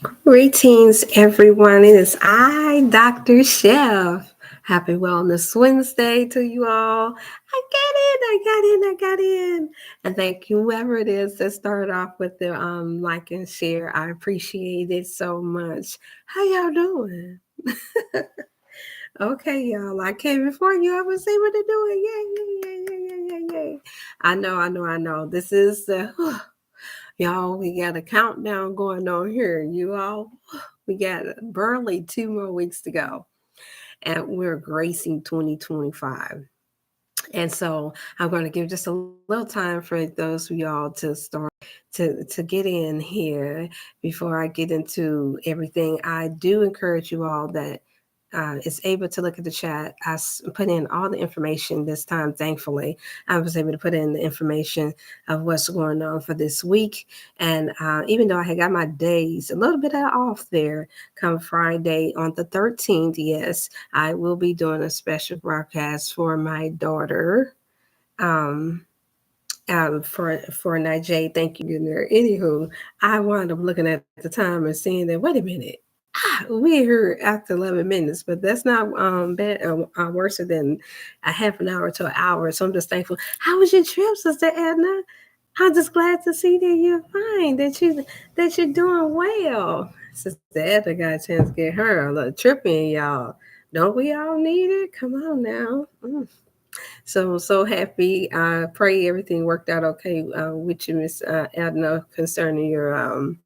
Greetings, everyone. It is I, Dr. Chef. Happy Wellness Wednesday to you all. I got in. And thank you, whoever it is that started off with the like and share. I appreciate it so much. How y'all doing? Okay, y'all. I came before you. I was able to do it. Yay. I know. This is the y'all, we got a countdown going on here. You all, we got barely 2 more weeks to go, and we're gracing 2025. And so I'm going to give just a little time for those of y'all to start to get in here before I get into everything. I do encourage you all that is able to look at the chat. Put in all the information this time. Thankfully, I was able to put in the information of what's going on for this week. And even though I had got my days a little bit off there, come Friday on the 13th, yes, I will be doing a special broadcast for my daughter. Um, for Nigel, thank you in there. Anywho, I wound up looking at the time and seeing that, wait a minute, we're here after 11 minutes, but that's not bad, worse than a half an hour to an hour. So I'm just thankful. How was your trip, Sister Edna? I'm just glad to see that you're fine, that you're doing well. Sister Edna got a chance to get her a little trip in, y'all. Don't we all need it? Come on now. So happy. I pray everything worked out okay with you, Miss Edna, concerning your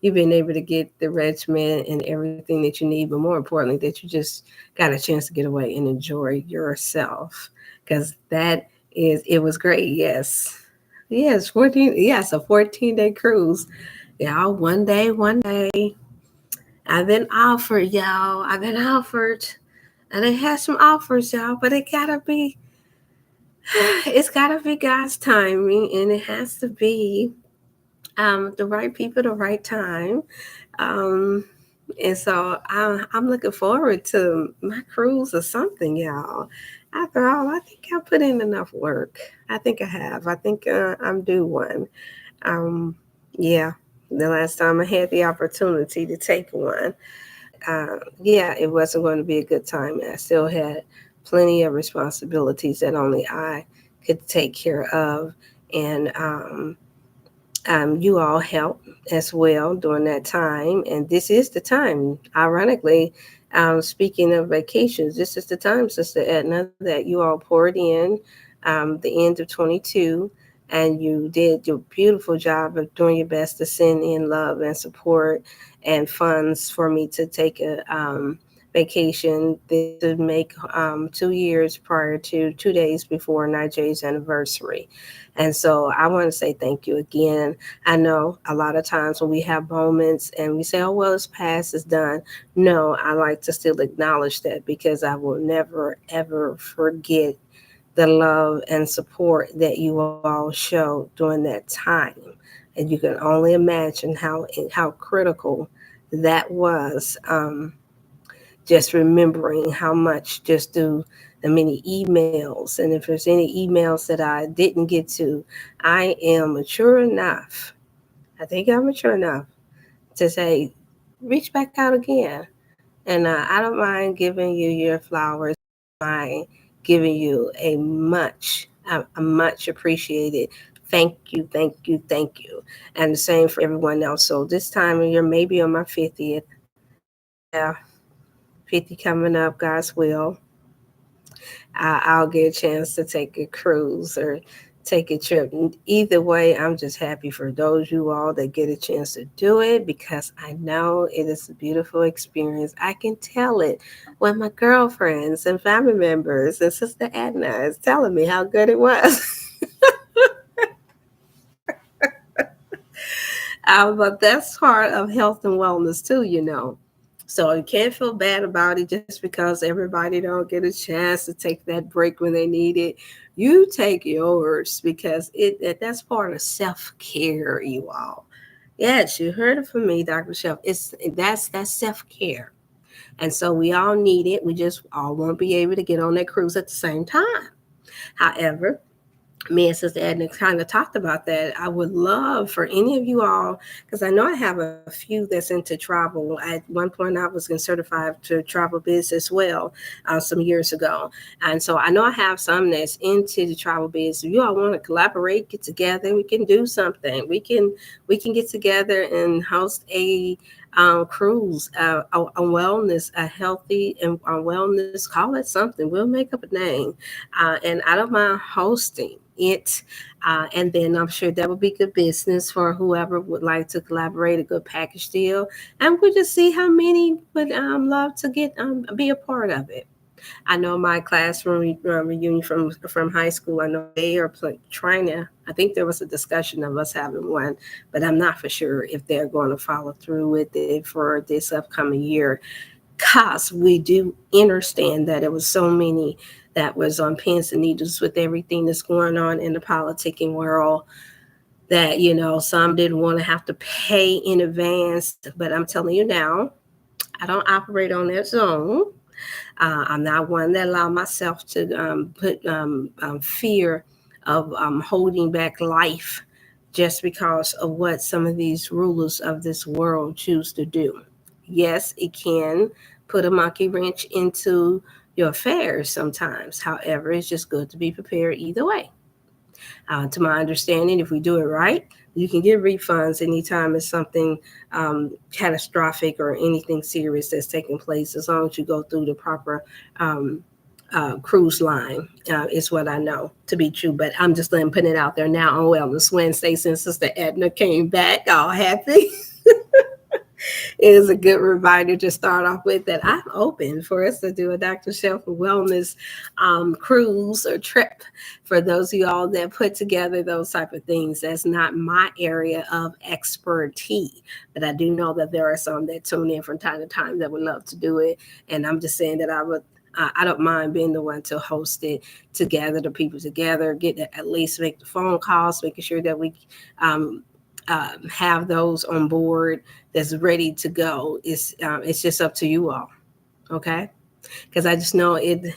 you being able to get the regimen and everything that you need, but more importantly, that you just got a chance to get away and enjoy yourself. Because it was great. Yes, 14, yes, a 14-day cruise. Y'all, one day. I've been offered, y'all. I've been offered. And they had some offers, y'all, but it's gotta be God's timing, and it has to be the right people, the right time. Um, and so I'm looking forward to my cruise or something, y'all. After all, I think I put in enough work. I think I have. I think I'm due one. Um, yeah, the last time I had the opportunity to take one, yeah, it wasn't going to be a good time. I still had plenty of responsibilities that only I could take care of. And you all help as well during that time. And this is the time, ironically, speaking of vacations, this is the time, Sister Edna, that you all poured in the end of 22. And you did your beautiful job of doing your best to send in love and support and funds for me to take a vacation. This would make 2 years prior to 2 days before Nigel's anniversary. And so I want to say thank you again. I know a lot of times when we have moments and we say, oh, well, it's past, it's done. No, I like to still acknowledge that because I will never, ever forget the love and support that you all showed during that time. And you can only imagine how critical that was. Just remembering how much just through the many emails. And if there's any emails that I didn't get to, I am mature enough. I think I'm mature enough to say, reach back out again. And I don't mind giving you your flowers. I mind giving you a much appreciated thank you. And the same for everyone else. So this time of year, maybe on my 50th, yeah, 50 coming up, God's will, I'll get a chance to take a cruise or take a trip. Either way, I'm just happy for those you all that get a chance to do it because I know it is a beautiful experience. I can tell it when my girlfriends and family members and Sister Edna is telling me how good it was. But that's part of health and wellness too, you know. So you can't feel bad about it just because everybody don't get a chance to take that break when they need it. You take yours because that's part of self care, you all. Yes, you heard it from me, Dr. Shelf. That's self care, and so we all need it. We just all won't be able to get on that cruise at the same time. However, me and Sister Edna kind of talked about that. I would love for any of you all, because I know I have a few that's into travel. At one point, I was certified to travel biz as well some years ago. And so I know I have some that's into the travel biz. If you all want to collaborate, get together, we can do something. We can get together and host a cruise, a wellness, a healthy and a wellness, call it something. We'll make up a name. And I don't mind hosting it. And then I'm sure that would be good business for whoever would like to collaborate, a good package deal. And we'll just see how many would love to get be a part of it. I know my classroom reunion from high school. I know they are trying to. I think there was a discussion of us having one, but I'm not for sure if they're going to follow through with it for this upcoming year. Cause we do understand that it was so many that was on pins and needles with everything that's going on in the politicking world, that some didn't want to have to pay in advance. But I'm telling you now, I don't operate on that zone. I'm not one that allow myself to put fear of holding back life just because of what some of these rulers of this world choose to do. Yes, it can put a monkey wrench into your affairs sometimes. However, it's just good to be prepared either way. To my understanding, if we do it right, you can get refunds anytime it's something catastrophic or anything serious that's taking place, as long as you go through the proper cruise line, is what I know to be true. But I'm just putting it out there now on Wellness Wednesday, since Sister Edna came back all happy. It is a good reminder to start off with that I'm open for us to do a Dr. Shelf Wellness cruise or trip for those of y'all that put together those type of things. That's not my area of expertise, but I do know that there are some that tune in from time to time that would love to do it. And I'm just saying that I don't mind being the one to host it, to gather the people together, at least make the phone calls, making sure that we have those on board that's ready to go. It's just up to you all, okay? Because I just know it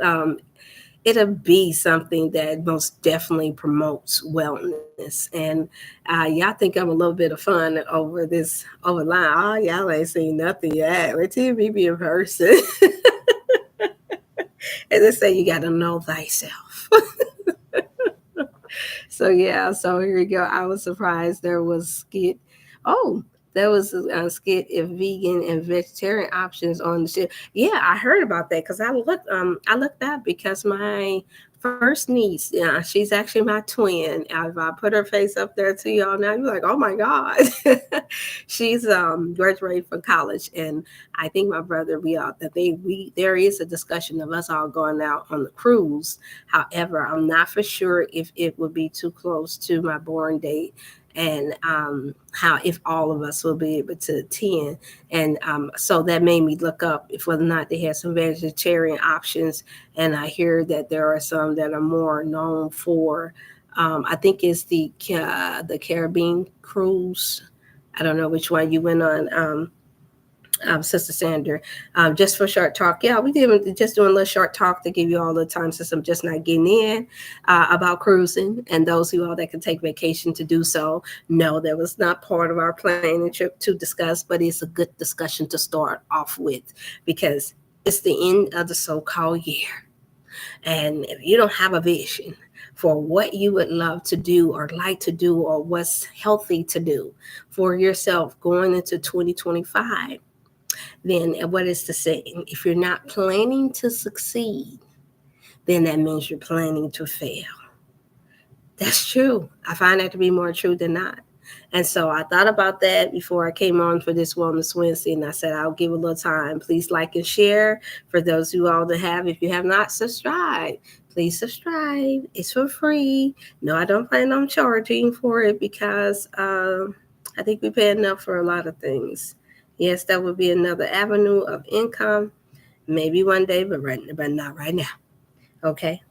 um, it'll be something that most definitely promotes wellness. And y'all think I'm a little bit of fun over line. Oh, y'all ain't seen nothing yet. Wait till you meet me in person. As I say, you got to know thyself. So yeah, so here we go. I was surprised there was skit. Oh, there was a skit if vegan and vegetarian options on the ship. Yeah, I heard about that because I looked up because my first niece, yeah, she's actually my twin. If I put her face up there to y'all now, you're like, oh my God. She's graduated from college, and I think my brother, we there is a discussion of us all going out on the cruise. However, I'm not for sure if it would be too close to my born date, and how if all of us will be able to attend. And so that made me look up if whether or not they had some vegetarian options. And I hear that there are some that are more known for. I think it's the Caribbean cruise. I don't know which one you went on. Sister Sander, just for short talk. Yeah, we did just doing a little short talk to give you all the time since I'm just not getting in about cruising. And those of you all that can take vacation to do so, no, that was not part of our planning trip to discuss, but it's a good discussion to start off with because it's the end of the so-called year. And if you don't have a vision for what you would love to do or like to do or what's healthy to do for yourself going into 2025, then what is the saying? If you're not planning to succeed, then that means you're planning to fail. That's true. I find that to be more true than not. And so I thought about that before I came on for this Wellness Wednesday, and I said I'll give a little time. Please like and share for those who all that have. If you have not subscribed, please subscribe. It's for free. No, I don't plan on charging for it because I think we pay enough for a lot of things. Yes, that would be another avenue of income, maybe one day, but not right now. Okay.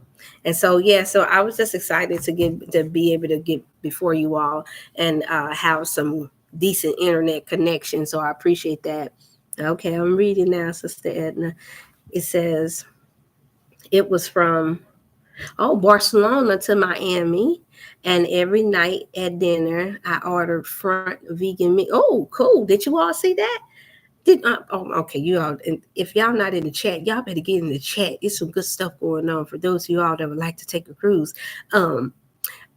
And so, yeah, so I was just excited to be able to get before you all and have some decent internet connection. So I appreciate that. Okay, I'm reading now, Sister Edna. It says it was from Oh, Barcelona to Miami. And every night at dinner, I ordered front vegan meat. Oh, cool. Did you all see that? Oh, okay. You all, and if y'all not in the chat, y'all better get in the chat. It's some good stuff going on for those of you all that would like to take a cruise. Um,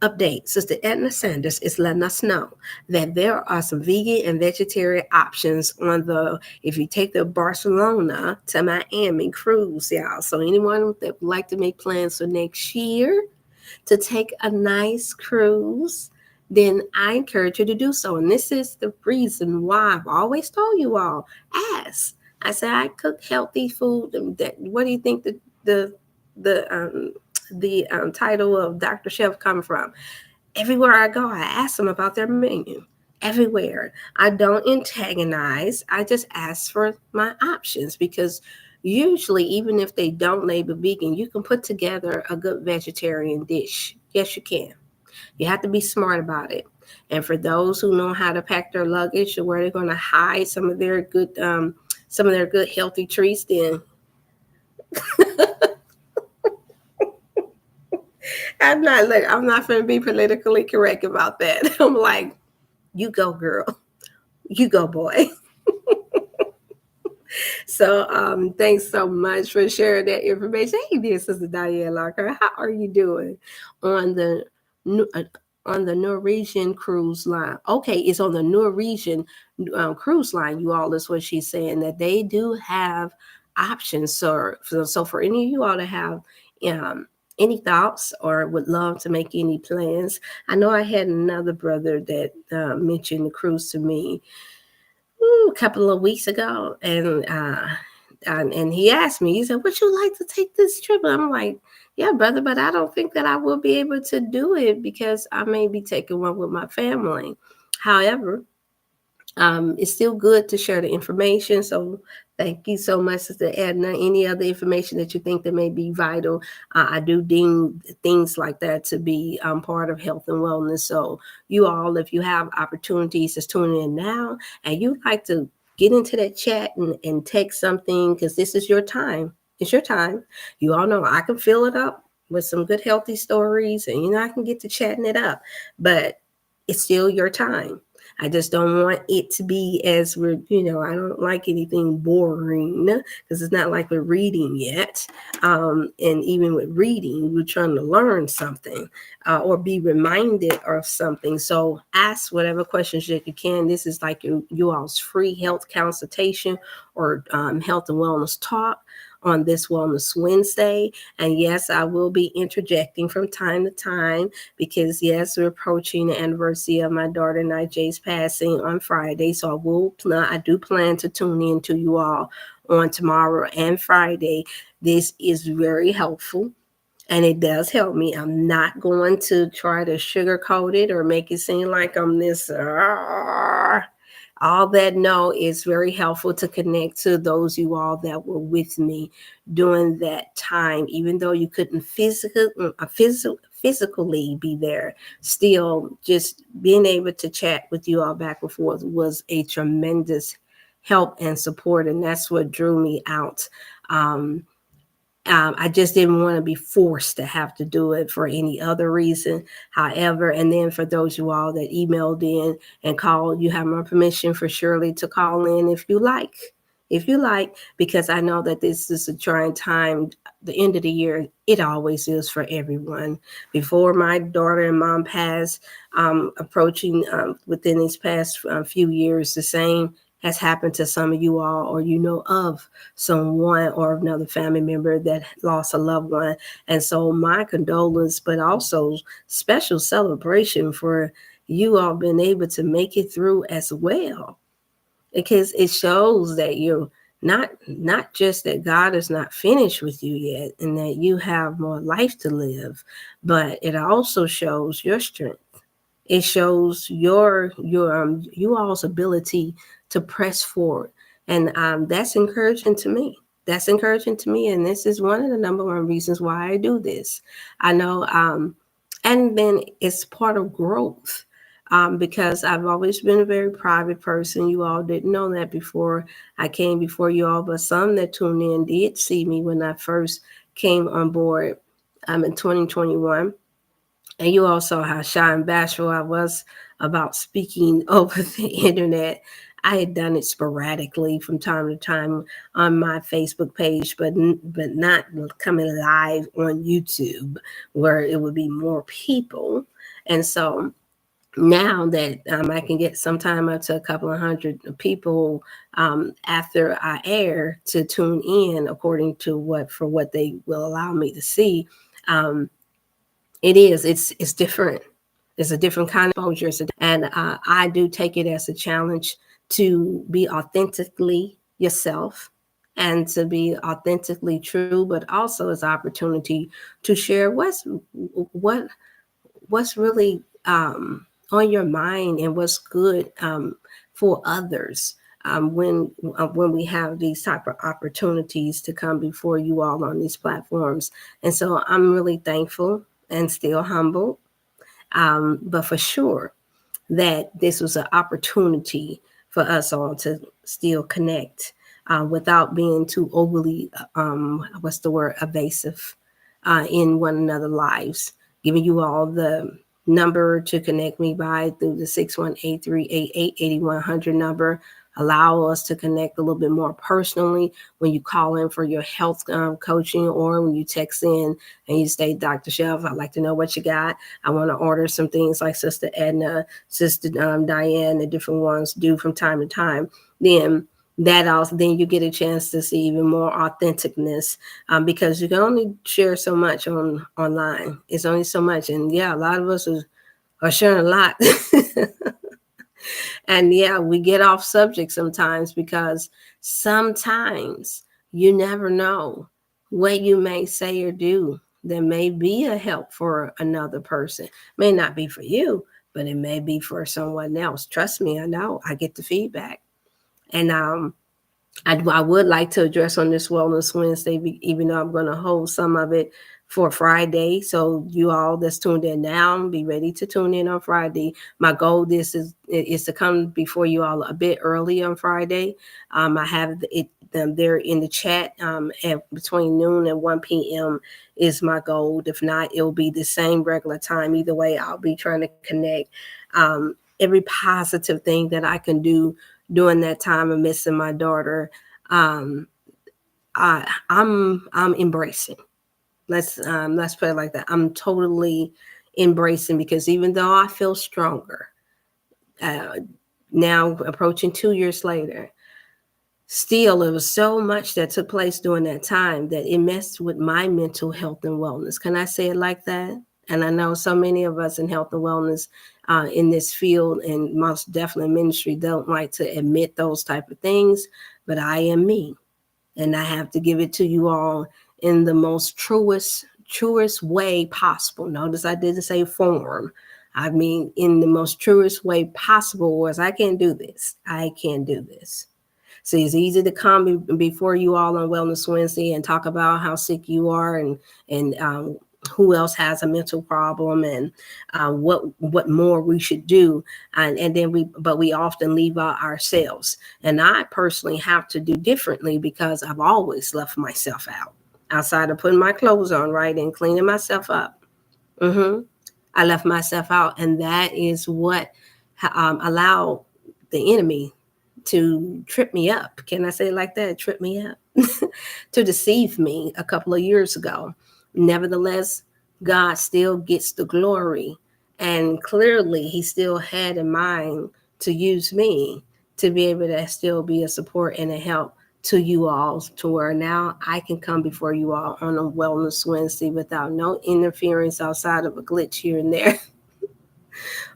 Update. Sister Edna Sanders is letting us know that there are some vegan and vegetarian options on if you take the Barcelona to Miami cruise, y'all. So anyone that would like to make plans for next year to take a nice cruise, then I encourage you to do so. And this is the reason why I've always told you all, ask. I say I cook healthy food. What do you think the title of Dr. Chef come from? Everywhere I go, I ask them about their menu. Everywhere. I don't antagonize. I just ask for my options because usually, even if they don't label vegan, you can put together a good vegetarian dish. Yes, you can. You have to be smart about it. And for those who know how to pack their luggage or where they're going to hide some of their good healthy treats, then I'm not going to be politically correct about that. I'm like, you go, girl. You go, boy. So thanks so much for sharing that information. Hey, dear Sister Diane Locker, how are you doing on the uh, on the Norwegian cruise line? Okay, it's on the Norwegian cruise line. You all, is what she's saying, that they do have options. So for any of you all to have um, any thoughts or would love to make any plans, I know I had another brother that mentioned the cruise to me a couple of weeks ago, and he asked me, he said, "Would you like to take this trip?" And I'm like, "Yeah, brother, but I don't think that I will be able to do it because I may be taking one with my family." However, it's still good to share the information. So thank you so much, Sister Edna. Any other information that you think that may be vital, I do deem things like that to be part of health and wellness. So you all, if you have opportunities, just tuning in now, and you'd like to get into that chat and text something, because this is your time. It's your time. You all know I can fill it up with some good healthy stories, and I can get to chatting it up, but it's still your time. I just don't want it to be as I don't like anything boring, because it's not like we're reading yet. And even with reading, we're trying to learn something or be reminded of something. So ask whatever questions that you can. This is like you all's free health consultation or health and wellness talk on this Wellness Wednesday. And yes, I will be interjecting from time to time because, yes, we're approaching the anniversary of my daughter Night's passing on Friday. So I do plan to tune in to you all on tomorrow and Friday. This is very helpful, and it does help me. I'm not going to try to sugarcoat it or make it seem like I'm this. All that. No, it's very helpful to connect to those you all that were with me during that time, even though you couldn't physically be there. Still, just being able to chat with you all back and forth was a tremendous help and support, and that's what drew me out. I just didn't want to be forced to have to do it for any other reason. However, and then for those you all that emailed in and called, you have my permission for Shirley to call in if you like. If you like, because I know that this is a trying time. The end of the year, it always is for everyone. Before my daughter and mom passed, approaching within these past few years, the same has happened to some of you all, or of someone or another family member that lost a loved one. And so my condolence, but also special celebration for you all being able to make it through as well, because it shows that you're not just that God is not finished with you yet and that you have more life to live, but it also shows your strength. It shows you all's ability to press forward, and that's encouraging to me. That's encouraging to me, and this is one of the number one reasons why I do this. I know, and then it's part of growth. Because I've always been a very private person. You all didn't know that before I came before you all, but some that tuned in did see me when I first came on board in 2021. And you all saw how shy and bashful I was about speaking over the internet. I had done it sporadically from time to time on my Facebook page, but not coming live on YouTube where it would be more people. And so now that I can get sometime up to a couple of hundred people after I air to tune in according to what they will allow me to see. Um, it's different. It's a different kind of exposure. And I do take it as a challenge to be authentically yourself and to be authentically true, but also as opportunity to share what what's really on your mind and what's good for others when we have these type of opportunities to come before you all on these platforms. And so I'm really thankful and still humble, but for sure that this was an opportunity for us all to still connect without being too overly, what's the word, evasive in one another's lives. Giving you all the number to connect me by through the 618-388-8100 number. Allow us to connect a little bit more personally when you call in for your health coaching, or when you text in and you say, Dr. Shelf, I'd like to know what you got. I want to order some things like Sister Edna, Sister Diane, the different ones do from time to time. Then you get a chance to see even more authenticness, because you can only share so much online. It's only so much. And yeah, a lot of us are sharing a lot. And yeah, we get off subject sometimes because sometimes you never know what you may say or do that may be a help for another person. May not be for you, but it may be for someone else. Trust me, I know. I get the feedback. And I would like to address on this Wellness Wednesday, even though I'm going to hold some of it for Friday. So you all that's tuned in now, be ready to tune in on Friday. My goal is to come before you all a bit early on Friday. I have them there in the chat at between noon and 1 p.m. is my goal. If not, it'll be the same regular time. Either way, I'll be trying to connect every positive thing that I can do during that time of missing my daughter. um I'm embracing. Let's put it like that. I'm totally embracing, because even though I feel stronger uh now approaching 2 years later, still it was so much that took place during that time that it messed with my mental health and wellness. Can I say it like that? And I know so many of us in health and wellness in this field, and most definitely ministry, don't like to admit those type of things, but I am me, and I have to give it to you all in the most truest way possible. Notice I didn't say form. I mean, in the most truest way possible. Was I can't do this. I can't do this. See, it's easy to come before you all on Wellness Wednesday and talk about how sick you are, and who else has a mental problem, and what more we should do, and then we often leave out ourselves. And I personally have to do differently, because I've always left myself out. Outside of putting my clothes on, right, and cleaning myself up, I left myself out, and that is what allowed the enemy to trip me up. Can I say it like that? Trip me up. To deceive me a couple of years ago. Nevertheless, God still gets the glory. And clearly, He still had in mind to use me to be able to still be a support and a help to you all, to where now I can come before you all on a Wellness Wednesday without no interference outside of a glitch here and there.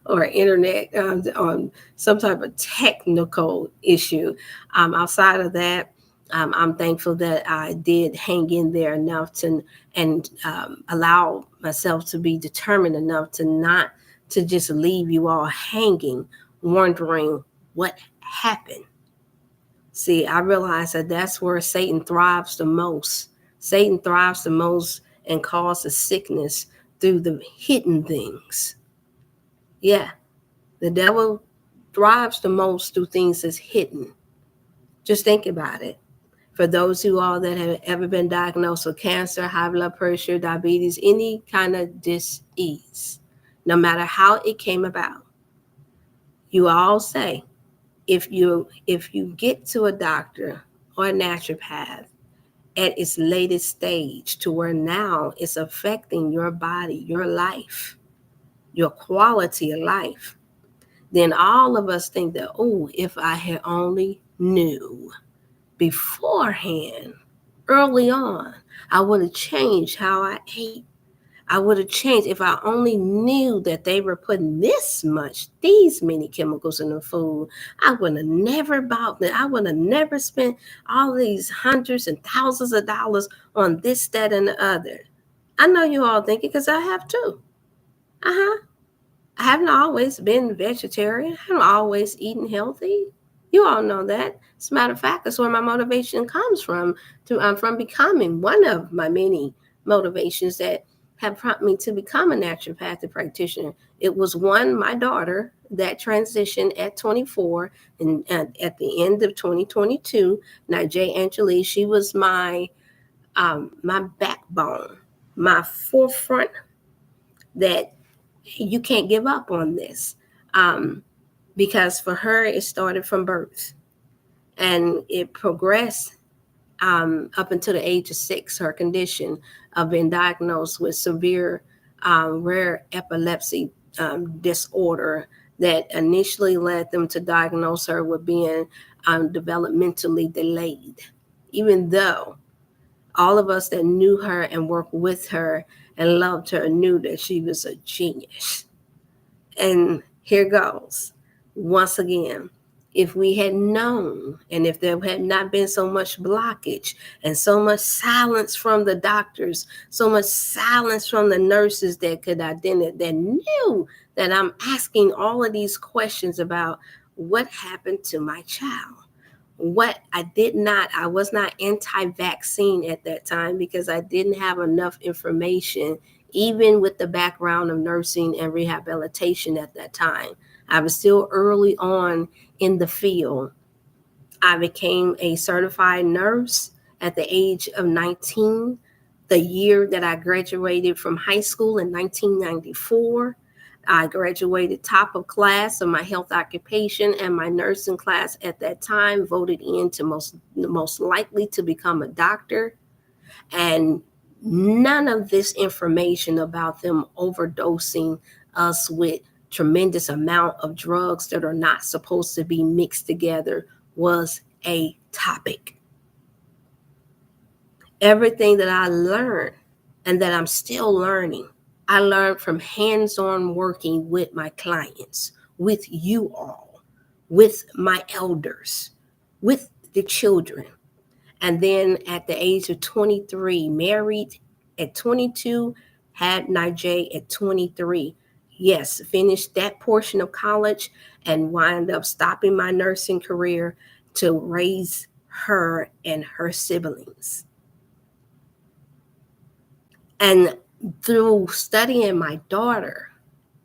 Or internet on some type of technical issue. Outside of that, I'm thankful that I did hang in there enough to and allow myself to be determined enough to not to just leave you all hanging, wondering what happened. See, I realize that that's where Satan thrives the most. Satan thrives the most and causes sickness through the hidden things. Yeah, the devil thrives the most through things that's hidden. Just think about it. For those who all that have ever been diagnosed with cancer, high blood pressure, diabetes, any kind of disease, no matter how it came about, you all say, if you get to a doctor or a naturopath at its latest stage to where now it's affecting your body, your life, your quality of life, then all of us think that, oh, if I had only knew beforehand, early on, I would have changed how I ate. I would have changed if I only knew that they were putting these many chemicals in the food. I would have never bought that. I would have never spent all these hundreds and thousands of dollars on this, that, and the other. I know you all think it because I have too. Uh-huh. I haven't always been vegetarian. I haven't always eaten healthy. You all know that. As a matter of fact, that's where my motivation comes from becoming one of my many motivations that have prompted me to become a naturopathic practitioner. It was one, my daughter, that transitioned at 24 and at the end of 2022. Now, Jay Angeli, she was my backbone, my forefront that you can't give up on this. Because for her, it started from birth and it progressed up until the age of 6, her condition of being diagnosed with severe rare epilepsy disorder that initially led them to diagnose her with being developmentally delayed. Even though all of us that knew her and worked with her and loved her knew that she was a genius. And here goes. Once again, if we had known, and if there had not been so much blockage and so much silence from the doctors, so much silence from the nurses that could identify, that knew that I'm asking all of these questions about what happened to my child. I was not anti-vaccine at that time because I didn't have enough information, even with the background of nursing and rehabilitation at that time. I was still early on in the field. I became a certified nurse at the age of 19, the year that I graduated from high school in 1994. I graduated top of class of my health occupation, and my nursing class at that time voted in to most likely to become a doctor. And none of this information about them overdosing us with tremendous amount of drugs that are not supposed to be mixed together was a topic. Everything that I learned and that I'm still learning, I learned from hands-on working with my clients, with you all, with my elders, with the children. And then at the age of 23, married at 22, had Nigel at 23. Yes, finished that portion of college and wind up stopping my nursing career to raise her and her siblings. And through studying my daughter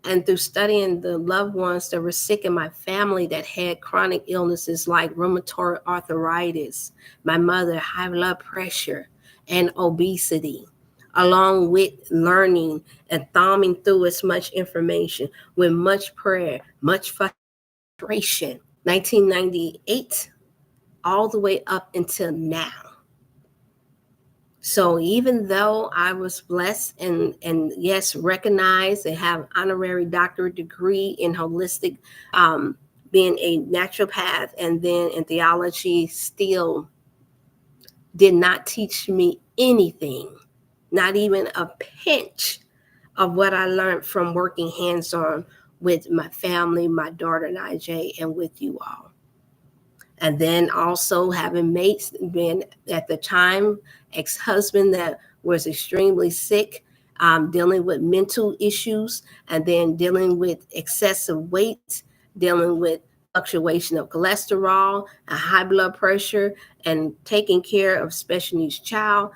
and through studying the loved ones that were sick in my family that had chronic illnesses like rheumatoid arthritis, my mother, high blood pressure, and obesity, along with learning and thumbing through as much information with much prayer, much frustration, 1998, all the way up until now. So even though I was blessed and yes, recognized and have honorary doctorate degree in holistic, being a naturopath, and then in theology, still did not teach me anything, not even a pinch of what I learned from working hands-on with my family, my daughter Nijay, and with you all. And then also having mates, been at the time ex-husband that was extremely sick, dealing with mental issues, and then dealing with excessive weight, dealing with fluctuation of cholesterol, a high blood pressure, and taking care of special needs child.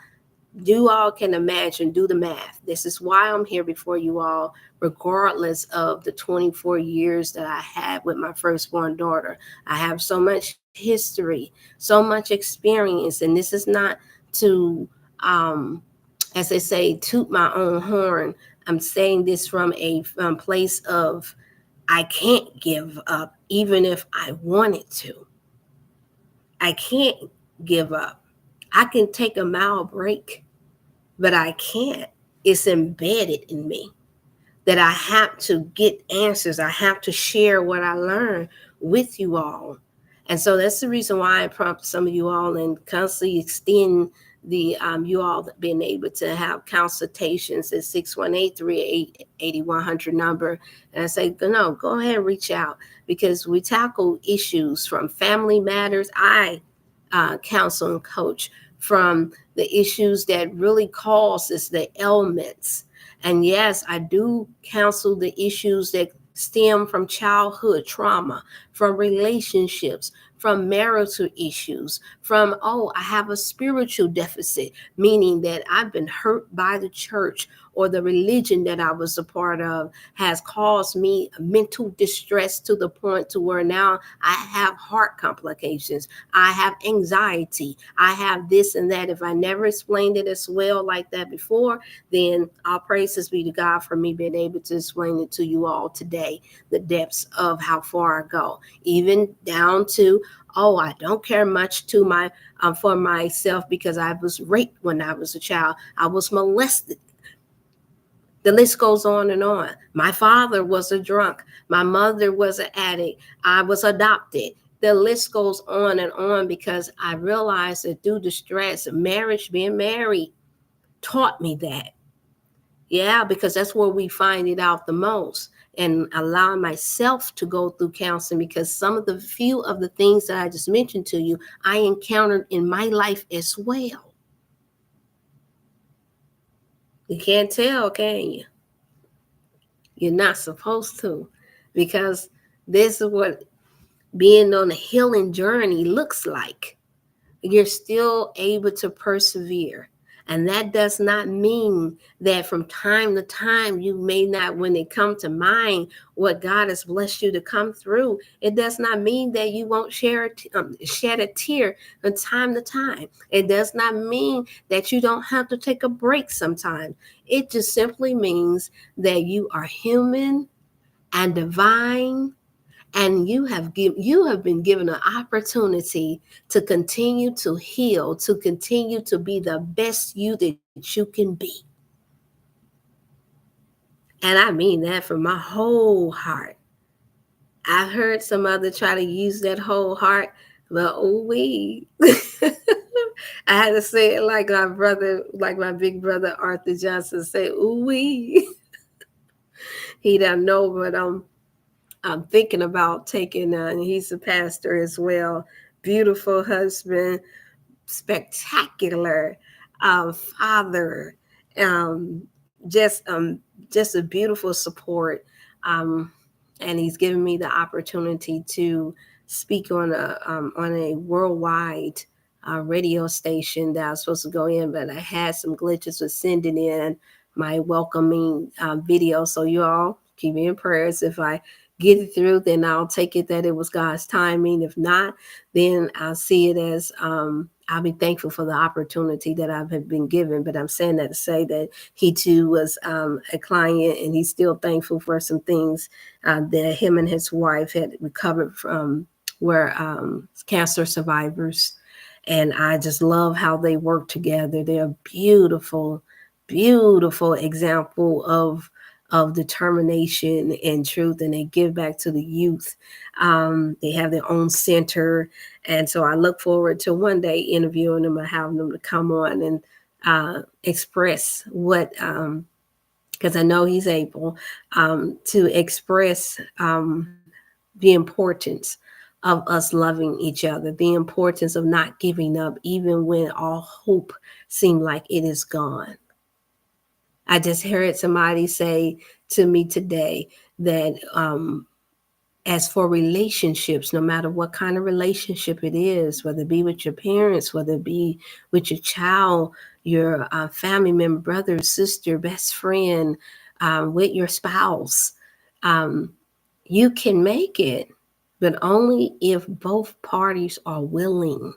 You all can imagine, do the math. This is why I'm here before you all, regardless of the 24 years that I had with my firstborn daughter. I have so much history, so much experience, and this is not to, as they say, toot my own horn. I'm saying this from a place of I can't give up, even if I wanted to. I can't give up. I can take a mile break, but I can't. It's embedded in me that I have to get answers. I have to share what I learned with you all. And so that's the reason why I prompt some of you all and constantly extend the you all being able to have consultations at 618-388-8100 number. And I say, no, go ahead and reach out, because we tackle issues from family matters. I counsel and coach from the issues that really causes the ailments. And yes, I do counsel the issues that stem from childhood trauma, from relationships, from marital issues, from, I have a spiritual deficit, meaning that I've been hurt by the church or the religion that I was a part of has caused me mental distress to the point to where now I have heart complications. I have anxiety. I have this and that. If I never explained it as well like that before, then all praises be to God for me being able to explain it to you all today, the depths of how far I go, even down to, I don't care much to my for myself because I was raped when I was a child. I was molested. The list goes on and on. My father was a drunk. My mother was an addict. I was adopted. The list goes on and on, because I realized that through the stress of marriage, being married, taught me that. Yeah, because that's where we find it out the most. And allowing myself to go through counseling, because some of the few of the things that I just mentioned to you, I encountered in my life as well. You can't tell, can you? You're not supposed to, because this is what being on a healing journey looks like. You're still able to persevere. And that does not mean that from time to time you may not, when it comes to mind what God has blessed you to come through, it does not mean that you won't shed a tear from time to time. It does not mean that you don't have to take a break sometimes. It just simply means that you are human and divine, and you have been given an opportunity to continue to heal, to continue to be the best you that you can be. And I mean that from my whole heart. I've heard some other try to use that whole heart, but we I had to say it like my brother, like my big brother Arthur Johnson said, ooh wee. He doesn't know, but I'm thinking about taking, and he's a pastor as well. Beautiful husband, spectacular father, um, just um, just a beautiful support. Um, and he's given me the opportunity to speak on a worldwide radio station that I was supposed to go in, but I had some glitches with sending in my welcoming video. So you all keep me in prayers. If I get it through, then I'll take it that it was God's timing. If not, then I'll see it as I'll be thankful for the opportunity that I've been given. But I'm saying that to say that he too was a client, and he's still thankful for some things that him and his wife had recovered from, were cancer survivors. And I just love how they work together. They're a beautiful, beautiful example of determination and truth, and they give back to the youth. They have their own center, and so I look forward to one day interviewing them and having them to come on and express what, because I know he's able to express the importance of us loving each other, the importance of not giving up, even when all hope seemed like it is gone. I just heard somebody say to me today that as for relationships, no matter what kind of relationship it is, whether it be with your parents, whether it be with your child, your family member, brother, sister, best friend, with your spouse. You can make it, but only if both parties are willing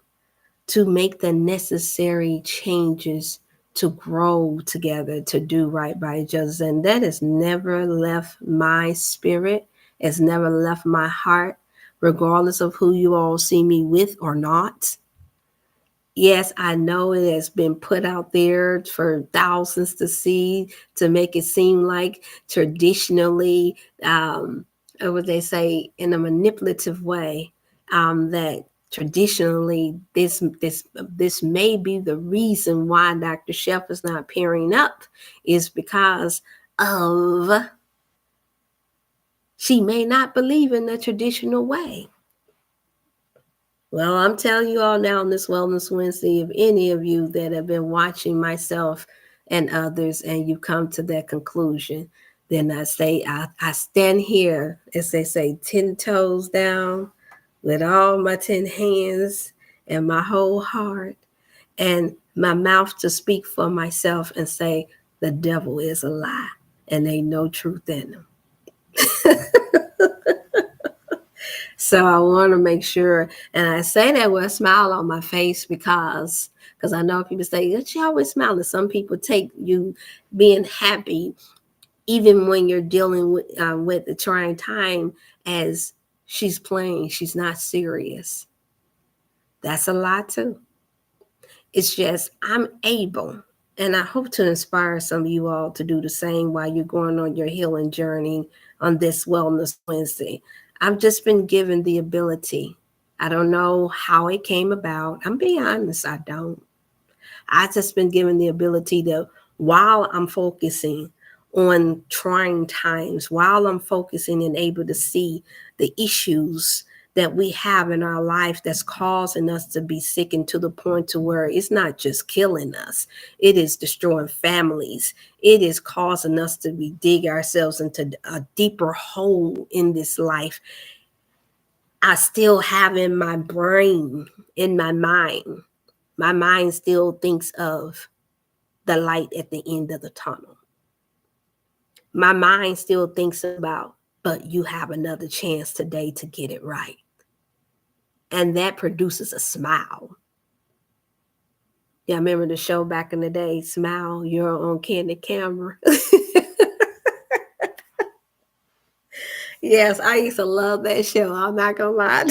to make the necessary changes to grow together, to do right by each other. And that has never left my spirit, it's never left my heart, regardless of who you all see me with or not. Yes, I know it has been put out there for thousands to see, to make it seem like traditionally, or what they say, in a manipulative way, that traditionally this may be the reason why Dr. Chef is not pairing up, is because of she may not believe in the traditional way. Well, I'm telling you all now on this Wellness Wednesday, if any of you that have been watching myself and others and you come to that conclusion, then I say, I stand here, as they say, 10 toes down with all my 10 hands and my whole heart and my mouth to speak for myself and say, the devil is a lie and ain't no truth in him. So I want to make sure, and I say that with a smile on my face because I know people say, she always smiling. Some people take you being happy, even when you're dealing with the trying time, as she's playing, she's not serious. That's a lie too. It's just, I'm able, and I hope to inspire some of you all to do the same while you're going on your healing journey on this Wellness Wednesday. I've just been given the ability. I don't know how it came about. I'm being honest, I don't. I've just been given the ability to, while I'm focusing on trying times, while I'm focusing and able to see the issues that we have in our life that's causing us to be sick, and to the point to where it's not just killing us, it is destroying families. It is causing us to dig ourselves into a deeper hole in this life. I still have in my brain, in my mind still thinks of the light at the end of the tunnel. My mind still thinks about, but you have another chance today to get it right. And that produces a smile. Yeah, I remember the show back in the day, Smile, You're on Candid Camera. Yes, I used to love that show. I'm not going to lie.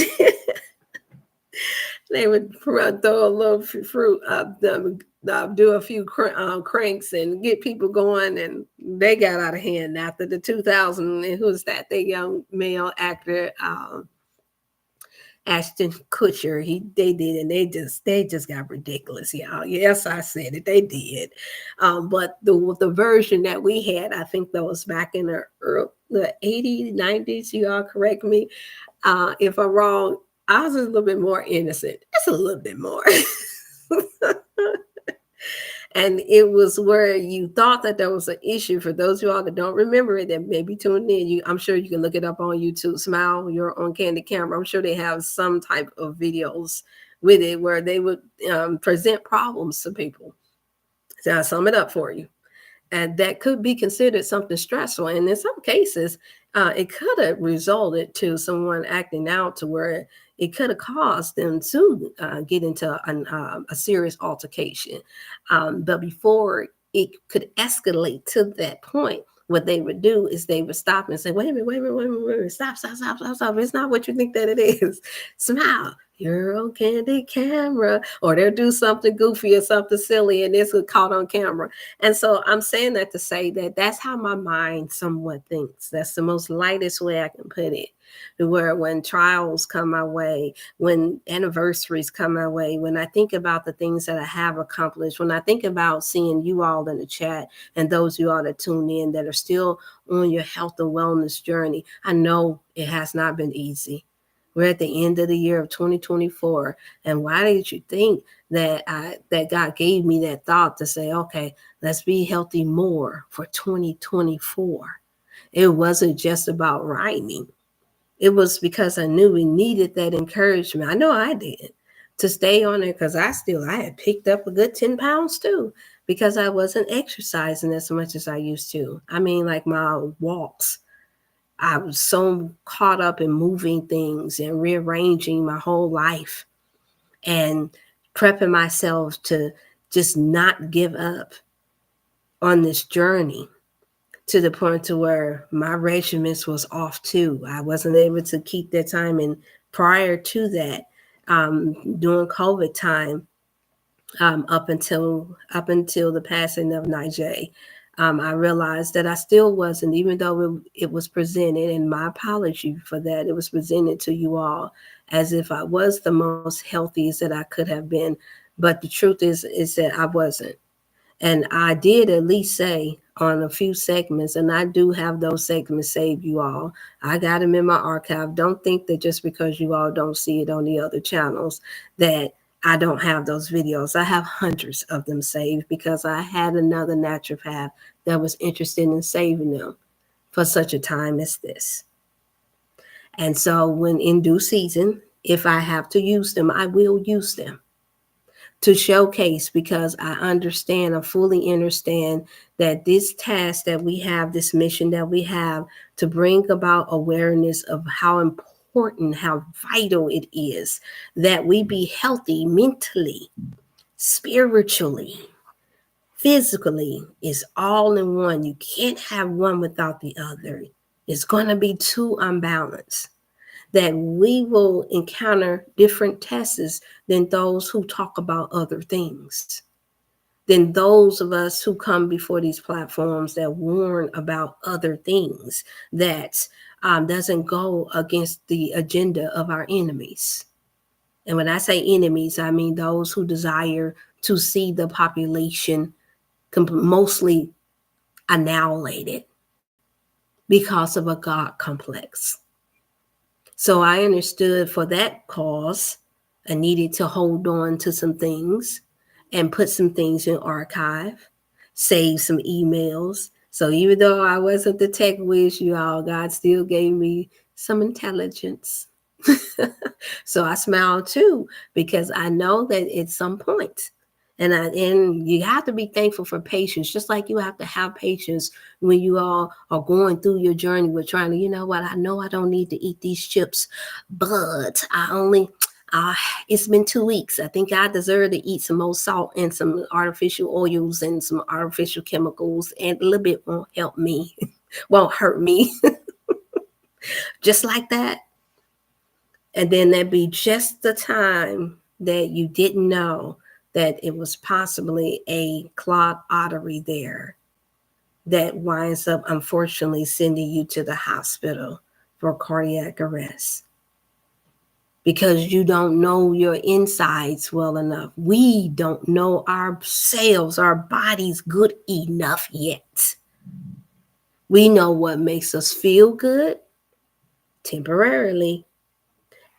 They would throw a little fruit up, do a few cranks and get people going, and they got out of hand after the 2000. And who's that? The young male actor, Ashton Kutcher. They did, and they just got ridiculous, y'all. Yes, I said it. They did. But the version that we had, I think that was back in the 80s, 90s. You all correct me if I'm wrong. I was a little bit more innocent. Just a little bit more. And it was where you thought that there was an issue. For those of y'all that don't remember it, that maybe tuned in, I'm sure you can look it up on YouTube. Smile, You're on Candid Camera. I'm sure they have some type of videos with it where they would present problems to people. So I'll sum it up for you. And that could be considered something stressful. And in some cases, it could have resulted to someone acting out to where it could have caused them to get into a serious altercation. But before it could escalate to that point, what they would do is they would stop and say, wait a minute, stop. It's not what you think that it is. Smile. You're on Candid Camera. Or they'll do something goofy or something silly, and it's caught on camera. And so I'm saying that to say that that's how my mind somewhat thinks. That's the most lightest way I can put it. Where when trials come my way, when anniversaries come my way, when I think about the things that I have accomplished, when I think about seeing you all in the chat and those of you all that tune in that are still on your health and wellness journey, I know it has not been easy. We're at the end of the year of 2024. And why did you think that that God gave me that thought to say, okay, let's be healthy more for 2024? It wasn't just about rhyming. It was because I knew we needed that encouragement. I know I did. to stay on it, because I had picked up a good 10 pounds too, because I wasn't exercising as much as I used to. I mean, like my walks, I was so caught up in moving things and rearranging my whole life and prepping myself to just not give up on this journey, to the point to where my regiments was off too. I wasn't able to keep that time. And prior to that, during COVID time, up until the passing of Nigel, I realized that I still wasn't, even though it was presented, and my apology for that, it was presented to you all as if I was the most healthiest that I could have been. But the truth is that I wasn't. And I did at least say on a few segments, and I do have those segments saved, you all. I got them in my archive. Don't think that just because you all don't see it on the other channels that I don't have those videos. I have hundreds of them saved because I had another naturopath that was interested in saving them for such a time as this. And so when in due season, if I have to use them, I will use them to showcase, because I fully understand that this task that we have, this mission that we have, to bring about awareness of how important, how vital it is that we be healthy mentally, spiritually, physically, is all in one. You can't have one without the other. It's going to be too unbalanced. That we will encounter different tests than those who talk about other things, than those of us who come before these platforms that warn about other things that doesn't go against the agenda of our enemies. And when I say enemies, I mean those who desire to see the population mostly annihilated because of a God complex. So I understood for that cause, I needed to hold on to some things and put some things in archive, save some emails. So even though I wasn't the tech whiz, you all, God still gave me some intelligence. So I smiled too, because I know that at some point, and you have to be thankful for patience, just like you have to have patience when you all are going through your journey with trying to, you know what, I know I don't need to eat these chips, but it's been 2 weeks. I think I deserve to eat some more salt and some artificial oils and some artificial chemicals, and a little bit won't help me, won't hurt me. Just like that. And then there'd be just the time that you didn't know that it was possibly a clogged artery there that winds up, unfortunately, sending you to the hospital for cardiac arrest. Because you don't know your insides well enough. We don't know ourselves, our bodies good enough yet. We know what makes us feel good temporarily,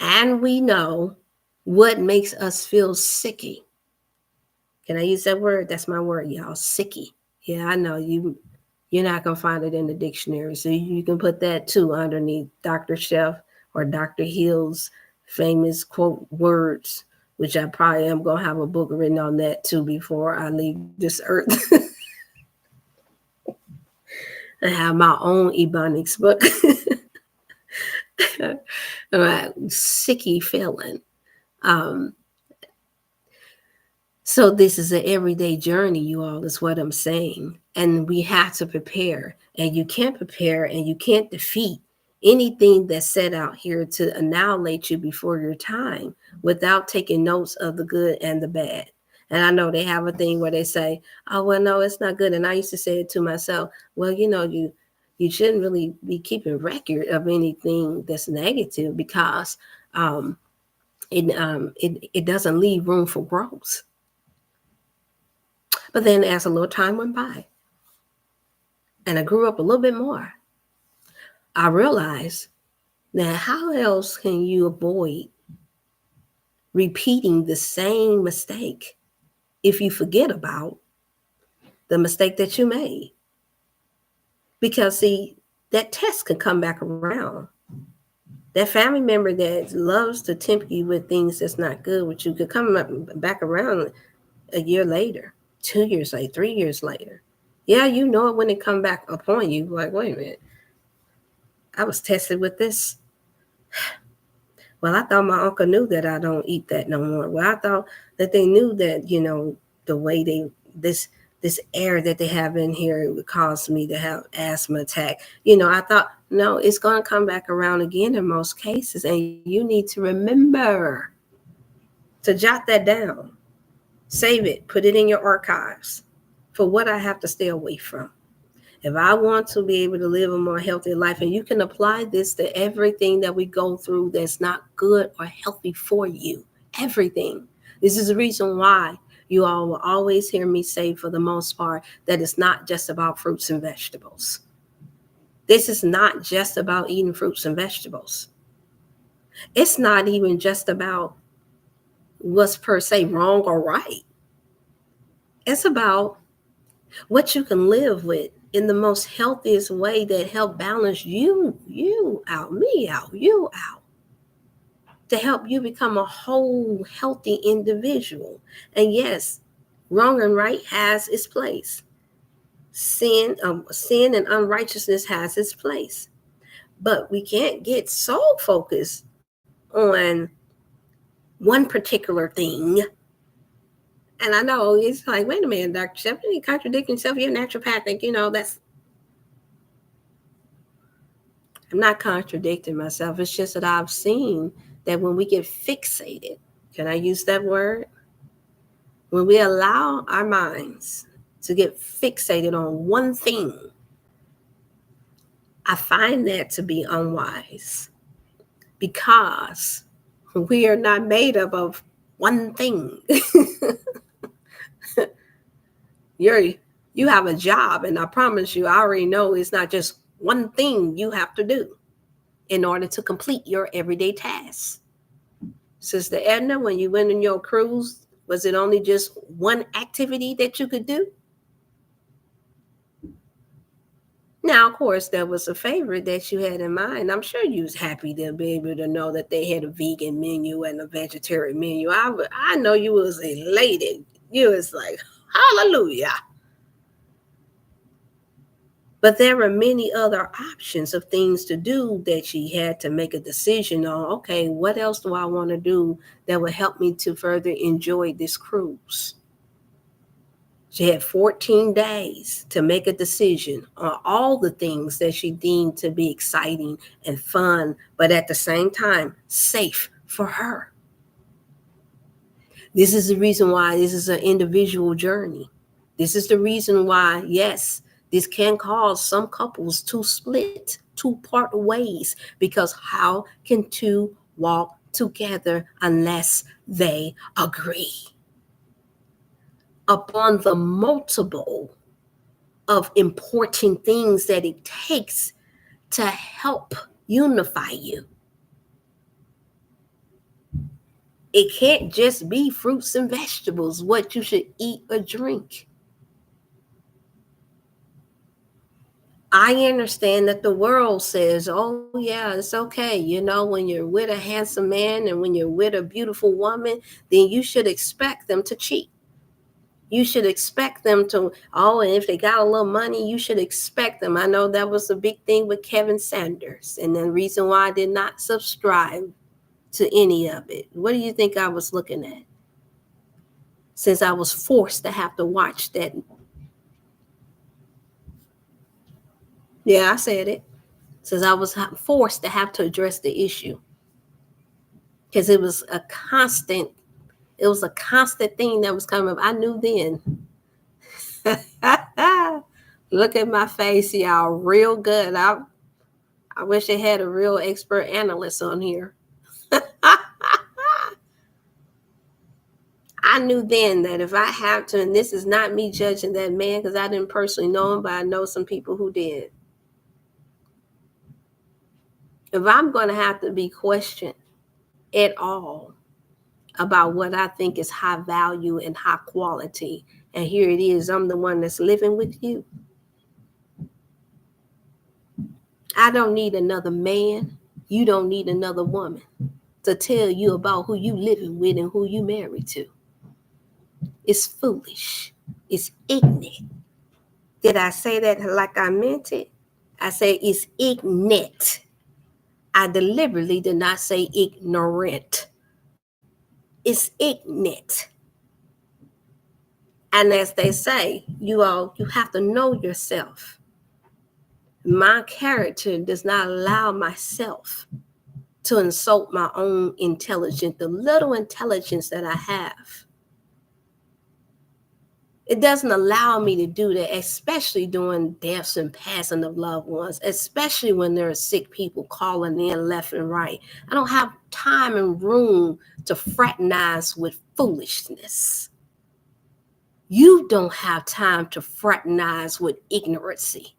and we know what makes us feel sicky. Can I use that word? That's my word, y'all. Sicky. Yeah, I know you're not gonna find it in the dictionary. So you can put that too underneath Dr. Chef or Dr. Hill's famous quote words, which I probably am gonna have a book written on that too before I leave this earth. I have my own Ebonics book. All right, sicky feeling. So this is an everyday journey, you all, is what I'm saying. And we have to prepare. And you can't prepare and you can't defeat anything that's set out here to annihilate you before your time without taking notes of the good and the bad. And I know they have a thing where they say, oh, well, no, it's not good. And I used to say it to myself, well, you shouldn't really be keeping record of anything that's negative, because it doesn't leave room for growth. But then as a little time went by and I grew up a little bit more, I realized that how else can you avoid repeating the same mistake if you forget about the mistake that you made? Because see, that test can come back around. That family member that loves to tempt you with things that's not good, which you could come back around a year later, 2 years later, 3 years later. Yeah, you know it when it come back upon you. Like, wait a minute, I was tested with this. Well, I thought my uncle knew that I don't eat that no more. Well, I thought that they knew that, the way this air that they have in here would cause me to have asthma attack. I thought, no, it's going to come back around again in most cases. And you need to remember to jot that down, save it, put it in your archives for what I have to stay away from. If I want to be able to live a more healthy life, and you can apply this to everything that we go through that's not good or healthy for you, everything. This is the reason why you all will always hear me say, for the most part, that it's not just about fruits and vegetables. This is not just about eating fruits and vegetables. It's not even just about what's per se wrong or right. It's about what you can live with in the most healthiest way that help balance you out, me out, you out, to help you become a whole healthy individual. And yes, wrong and right has its place. Sin and unrighteousness has its place. But we can't get so focused on one particular thing. And I know it's like, wait a minute, Dr. Shepard, you contradicting yourself. You're naturopathic. I'm not contradicting myself. It's just that I've seen that when we get fixated, can I use that word? When we allow our minds to get fixated on one thing, I find that to be unwise, because we are not made up of one thing. You have a job, and I promise you, I already know it's not just one thing you have to do in order to complete your everyday tasks. Sister Edna, when you went on your cruise, was it only just one activity that you could do? Now, of course, there was a favorite that you had in mind. I'm sure you was happy to be able to know that they had a vegan menu and a vegetarian menu. I know you was elated. You was like, hallelujah. But there were many other options of things to do that she had to make a decision on. Okay, what else do I want to do that would help me to further enjoy this cruise? She had 14 days to make a decision on all the things that she deemed to be exciting and fun, but at the same time, safe for her. This is the reason why this is an individual journey. This is the reason why, yes, this can cause some couples to split, to part ways, because how can two walk together unless they agree upon the multiple of important things that it takes to help unify you? It can't just be fruits and vegetables, what you should eat or drink. I understand that the world says, oh, yeah, it's okay. When you're with a handsome man and when you're with a beautiful woman, then you should expect them to cheat. You should expect them to, and if they got a little money, you should expect them. I know that was a big thing with Kevin Sanders, and the reason why I did not subscribe to any of it. What do you think I was looking at? Since I was forced to have to watch that. Yeah, I said it. Since I was forced to have to address the issue. Because it was a constant thing that was coming up. I knew then. Look at my face, y'all, real good. I wish they had a real expert analyst on here. I knew then that if I have to, and this is not me judging that man because I didn't personally know him, but I know some people who did. If I'm going to have to be questioned at all about what I think is high value and high quality, and here it is, I'm the one that's living with you. I don't need another man. You don't need another woman to tell you about who you living with and who you married to. It's foolish. It's ignorant. Did I say that like I meant it? I say it's ignorant. I deliberately did not say ignorant. It's ignorant. And as they say, you have to know yourself. My character does not allow myself to insult my own intelligence, the little intelligence that I have. It doesn't allow me to do that, especially during deaths and passing of loved ones, especially when there are sick people calling in left and right. I don't have time and room to fraternize with foolishness. You don't have time to fraternize with ignorancy.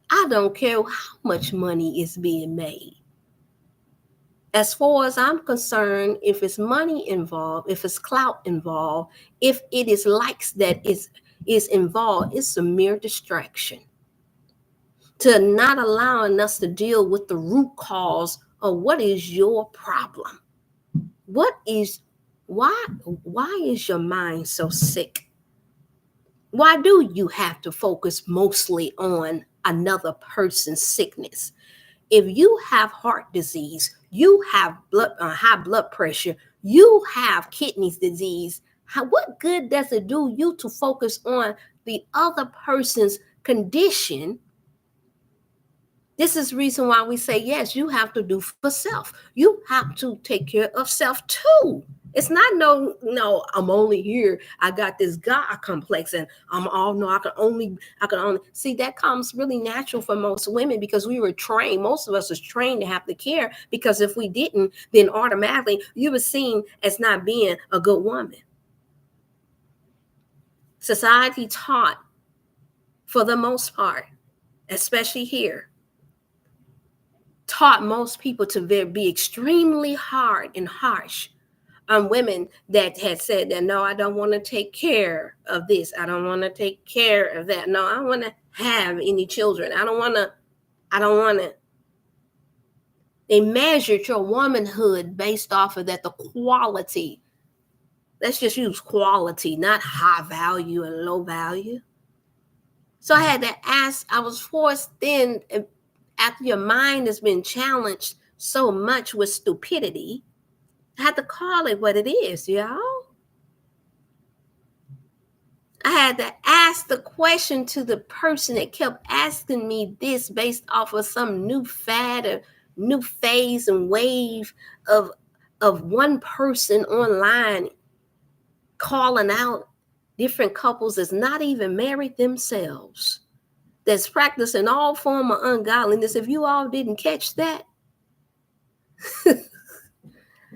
I don't care how much money is being made. As far as I'm concerned, if it's money involved, if it's clout involved, if it is likes that is involved, it's a mere distraction to not allowing us to deal with the root cause of what is your problem. Why is your mind so sick? Why do you have to focus mostly on another person's sickness? If you have heart disease, you have high blood pressure, you have kidney disease, what good does it do you to focus on the other person's condition? This is the reason why we say, yes, you have to do for self. You have to take care of self too. It's not no, I'm only here. I got this God complex and I'm all no, I can only see that comes really natural for most women because we were trained. Most of us was trained to have to care because if we didn't, then automatically you were seen as not being a good woman. Society taught, for the most part, especially here, taught most people to be extremely hard and harsh on women that had said that, no, I don't want to take care of this. I don't want to take care of that. No, I don't want to have any children. I don't want to. They measured your womanhood based off of that, the quality. Let's just use quality, not high value and low value. So I had to ask, I was forced then, after your mind has been challenged so much with stupidity, I had to call it what it is, y'all. I had to ask the question to the person that kept asking me this based off of some new fad or new phase and wave of one person online calling out different couples that's not even married themselves, that's practicing all form of ungodliness. If you all didn't catch that,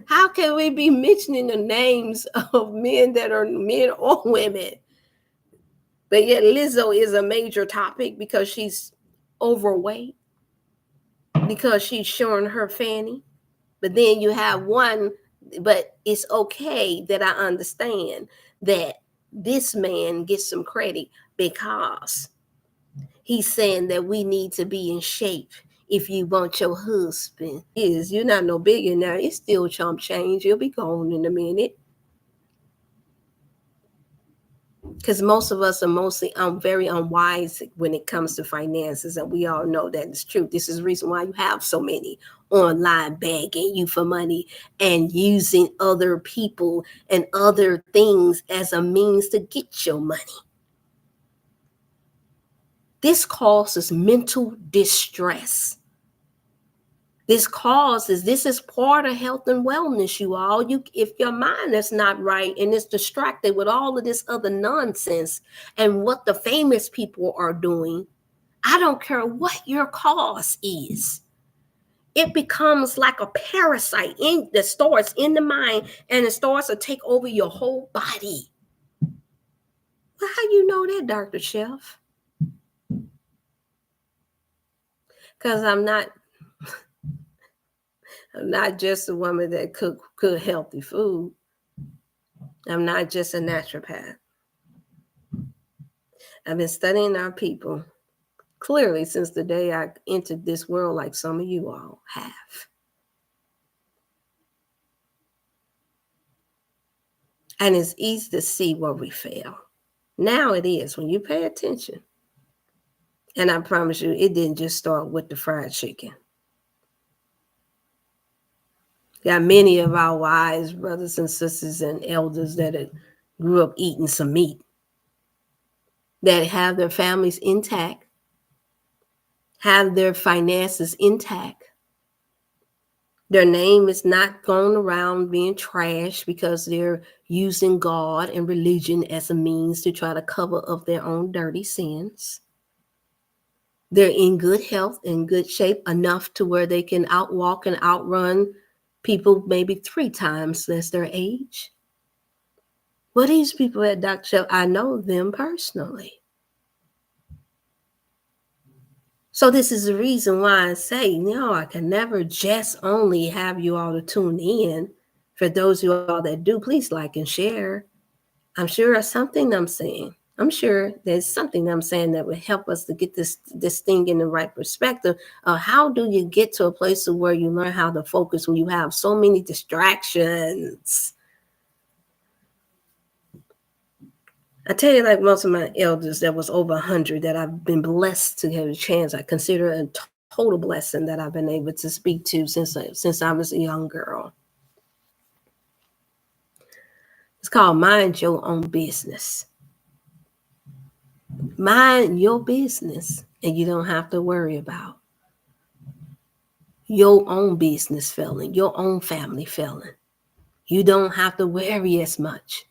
how can we be mentioning the names of men that are men or women? But yet Lizzo is a major topic because she's overweight, because she's showing her fanny. But then you have one, but it's okay that I understand that this man gets some credit because he's saying that we need to be in shape if you want your husband. You're not no bigger now. It's still chump change. You'll be gone in a minute. Because most of us are mostly very unwise when it comes to finances, and we all know that it's true. This is the reason why you have so many online begging you for money and using other people and other things as a means to get your money. This causes mental distress. This is part of health and wellness, you all. If your mind is not right and it's distracted with all of this other nonsense and what the famous people are doing, I don't care what your cause is. It becomes like a parasite that starts in the mind and it starts to take over your whole body. Well, how you know that, Dr. Chef? Because I'm not just a woman that cook healthy food. I'm not just a naturopath. I've been studying our people clearly since the day I entered this world, like some of you all have. And it's easy to see where we fail. Now it is when you pay attention. And I promise you, it didn't just start with the fried chicken. Got many of our wise brothers and sisters and elders that grew up eating some meat, that have their families intact, have their finances intact. Their name is not going around being trashed because they're using God and religion as a means to try to cover up their own dirty sins. They're in good health, in good shape, enough to where they can outwalk and outrun people maybe 3 times less their age. Well, these people at Dr. Shep, I know them personally. So this is the reason why I say, no, I can never just only have you all to tune in. For those of you all that do, please like and share. I'm sure there's something I'm saying. I'm sure there's something I'm saying that would help us to get this thing in the right perspective. How do you get to a place of where you learn how to focus when you have so many distractions? I tell you, like most of my elders that was over 100 that I've been blessed to have a chance, I consider a total blessing that I've been able to speak to since I was a young girl. It's called Mind Your Own Business. Mind your business, and you don't have to worry about your own business failing, your own family failing. You don't have to worry as much.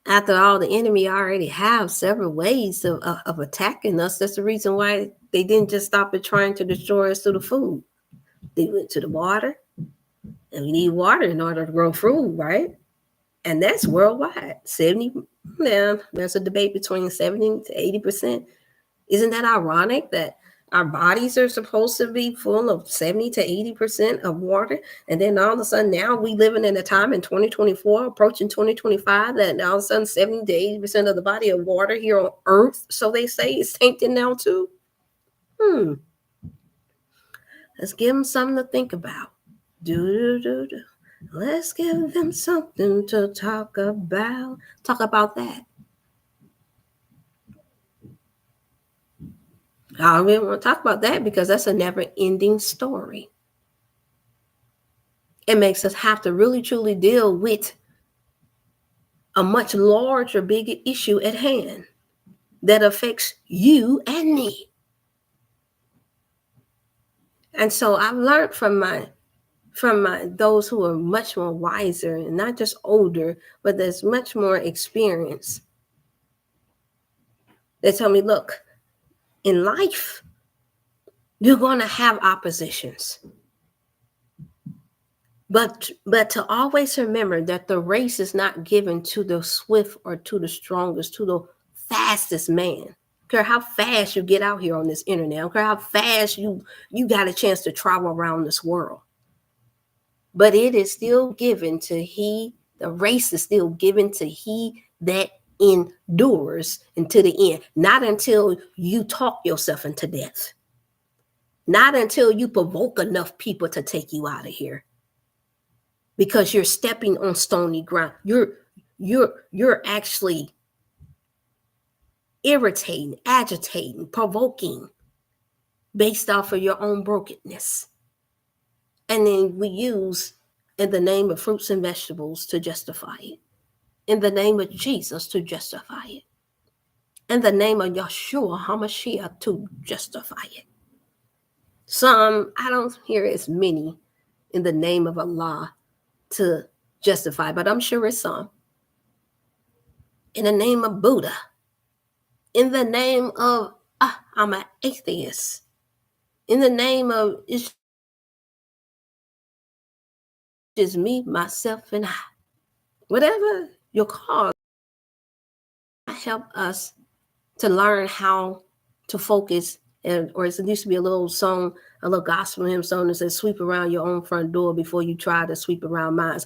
After all, the enemy already have several ways of attacking us. That's the reason why they didn't just stop at trying to destroy us through the food. They went to the water, and we need water in order to grow food, right? And that's worldwide. 70, now there's a debate between 70 to 80%. Isn't that ironic that our bodies are supposed to be full of 70 to 80% of water? And then all of a sudden now we living in a time in 2024, approaching 2025, that all of a sudden 70 to 80% of the body of water here on earth, so they say, is tainted now too. Let's give them something to think about. Let's give them something to talk about. Talk about that. I don't really want to talk about that because that's a never-ending story. It makes us have to really, truly deal with a much larger, bigger issue at hand that affects you and me. And so I've learned from those who are much more wiser and not just older, but there's much more experience. They tell me, look, in life, you're going to have oppositions. But to always remember that the race is not given to the swift or to the strongest, to the fastest man. I don't care how fast you get out here on this internet. I don't care how fast you got a chance to travel around this world. But it is still given to the race is still given to he that endures until the end. Not until you talk yourself into death. Not until you provoke enough people to take you out of here. Because you're stepping on stony ground. You're actually irritating, agitating, provoking based off of your own brokenness. And then we use in the name of fruits and vegetables to justify it. In the name of Jesus to justify it. In the name of Yeshua HaMashiach to justify it. Some, I don't hear as many in the name of Allah to justify, but I'm sure it's some. In the name of Buddha. In the name of, I'm an atheist. In the name of, it's just me, myself, and I. Whatever your cause, help us to learn how to focus. Or it used to be a little song, a little gospel hymn song that says, sweep around your own front door before you try to sweep around mine.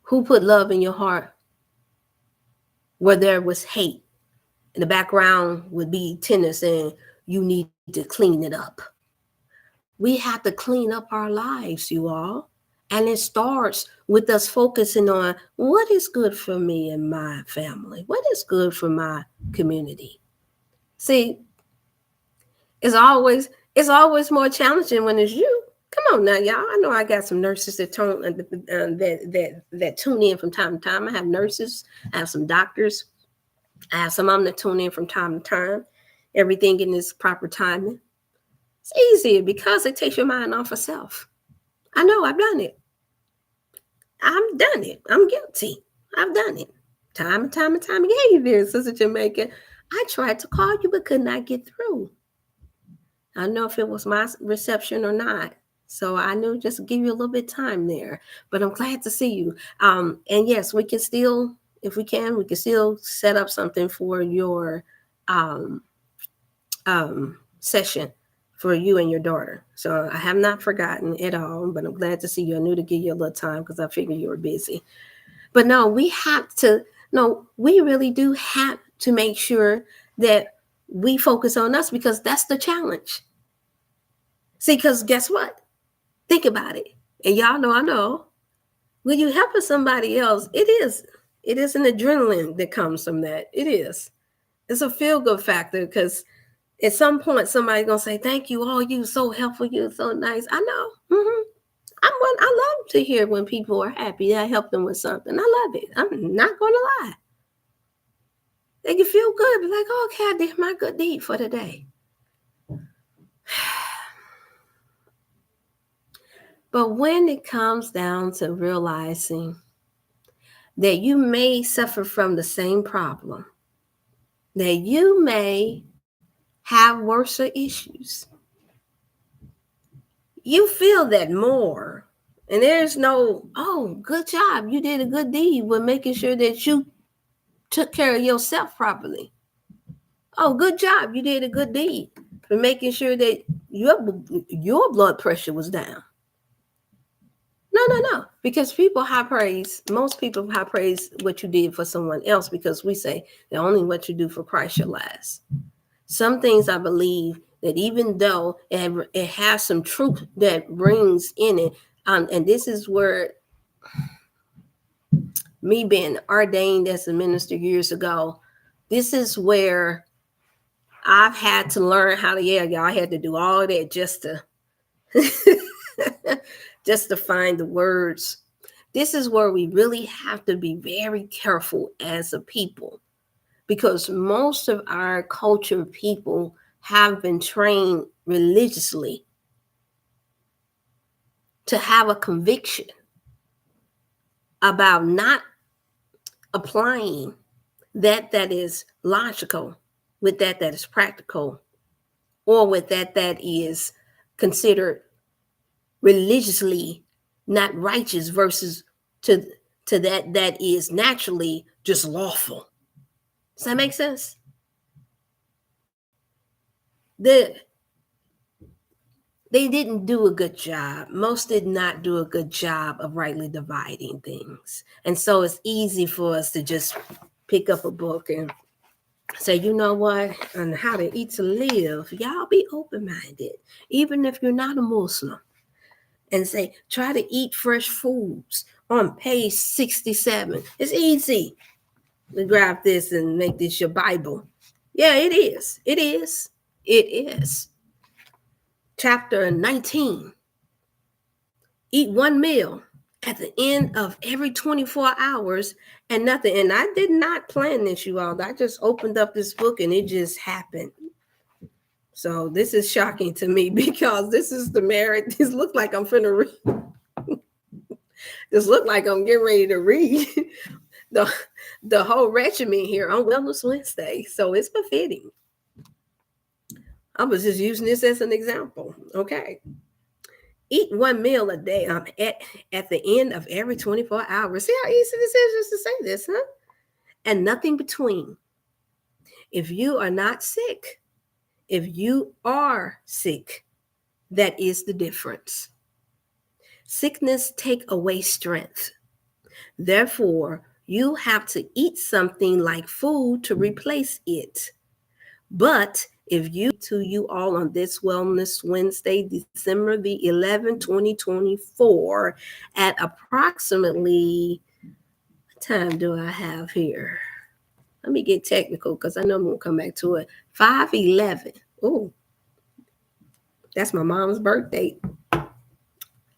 Who put love in your heart where there was hate? In the background would be tenor saying, you need to clean it up. We have to clean up our lives, you all. And it starts with us focusing on what is good for me and my family, what is good for my community. See, it's always more challenging when it's you. Come on now, y'all. I know I got some nurses that tune in from time to time. I have nurses, I have some doctors, I have some of them that tune in from time to time. Everything in its proper timing. It's easier because it takes your mind off of self. I know I've done it. I've done it. I'm guilty. I've done it. Time and time and time again. Hey there, Sister Jamaica. I tried to call you but could not get through. I don't know if it was my reception or not. So I knew just give you a little bit of time there. But I'm glad to see you. And yes, we can still, if we can still set up something for your um, session for you and your daughter. So I have not forgotten at all, but I'm glad to see you. I knew to give you a little time because I figured you were busy. But no, we really do have to make sure that we focus on us because that's the challenge. See, because guess what? Think about it. And y'all know, I know, when you're helping somebody else, it is an adrenaline that comes from that. It is. It's a feel-good factor because at some point somebody's going to say, thank you, oh, you so helpful, you so nice. I know. Mm-hmm. I love to hear when people are happy. I help them with something. I love it. I'm not going to lie. They can feel good. Be like, oh, okay, I did my good deed for the day. But when it comes down to realizing that you may suffer from the same problem, that you may have worse issues, you feel that more. And there's no, oh, good job. You did a good deed with making sure that you took care of yourself properly. Oh, good job. You did a good deed for making sure that your blood pressure was down. No. Because most people high praise what you did for someone else because we say that only what you do for Christ shall last. Some things I believe that even though it has some truth that brings in it, and this is where me being ordained as a minister years ago, this is where I've had to learn how to, y'all had to do all that just to just to find the words. This is where we really have to be very careful as a people because most of our culture people have been trained religiously to have a conviction about not applying that is logical with that is practical or with that is considered religiously not righteous versus to that is naturally just lawful. Does that make sense? They didn't do a good job. Most did not do a good job of rightly dividing things. And so it's easy for us to just pick up a book and say, you know what, on how to eat to live, y'all be open-minded, even if you're not a Muslim. And say, try to eat fresh foods on page 67. It's easy to grab this and make this your Bible. Yeah, it is. It is. It is. Chapter 19. Eat one meal at the end of every 24 hours and nothing. And I did not plan this, you all. I just opened up this book and it just happened. So this is shocking to me because this is the merit. This looks like I'm finna read. This look like I'm getting ready to read the whole regimen here on Wellness Wednesday. So it's befitting. I was just using this as an example. Okay. Eat one meal a day at the end of every 24 hours. See how easy this is just to say this, huh? And nothing between. If you are not sick, if you are sick, that is the difference. Sickness take away strength. Therefore, you have to eat something like food to replace it. But If you to you all on this Wellness Wednesday, December the 11th, 2024, at approximately, what time do I have here? Let me get technical because I know I'm going to come back to it. 5:11. Oh, that's my mom's birthday.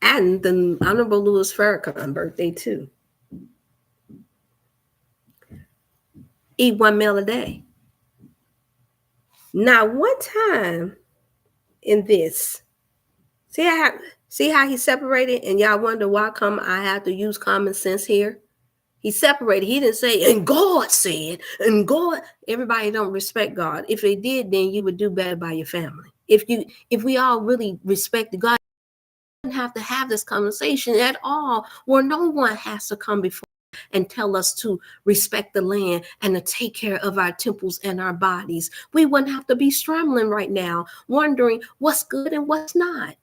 And the Honorable Louis Farrakhan birthday too. Eat one meal a day. Now, one time in this, see how he separated, and y'all wonder why come I have to use common sense here. He separated. He didn't say, and God said, and God. Everybody don't respect God. If they did, then you would do better by your family. If we all really respected God, we wouldn't have to have this conversation at all, where no one has to come before and tell us to respect the land and to take care of our temples and our bodies. We wouldn't have to be scrambling right now, wondering what's good and what's not,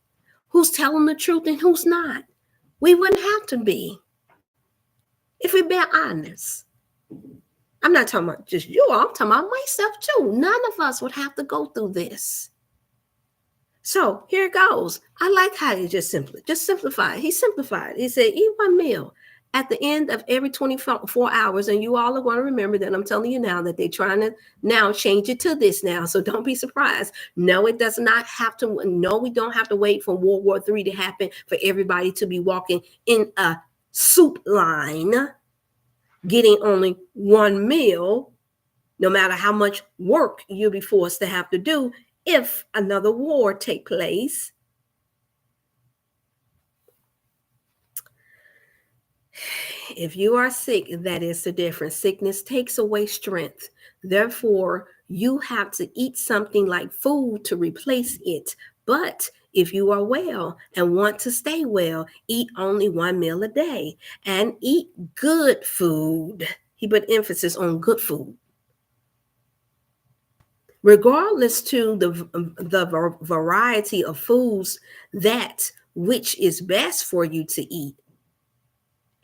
who's telling the truth and who's not. We wouldn't have to be if we be honest. I'm not talking about just you all, I'm talking about myself too. None of us would have to go through this. So here it goes. I like how he just simplified. He simplified. He said, eat one meal at the end of every 24 hours. And you all are going to remember that I'm telling you now that they're trying to now change it to this now. So don't be surprised. No, it does not have to. No, we don't have to wait for World War III to happen for everybody to be walking in a soup line, getting only one meal, no matter how much work you'll be forced to have to do if another war take place. If you are sick, that is the difference. Sickness takes away strength. Therefore, you have to eat something like food to replace it. But if you are well and want to stay well, eat only one meal a day and eat good food. He put emphasis on good food. Regardless to the variety of foods, that which is best for you to eat,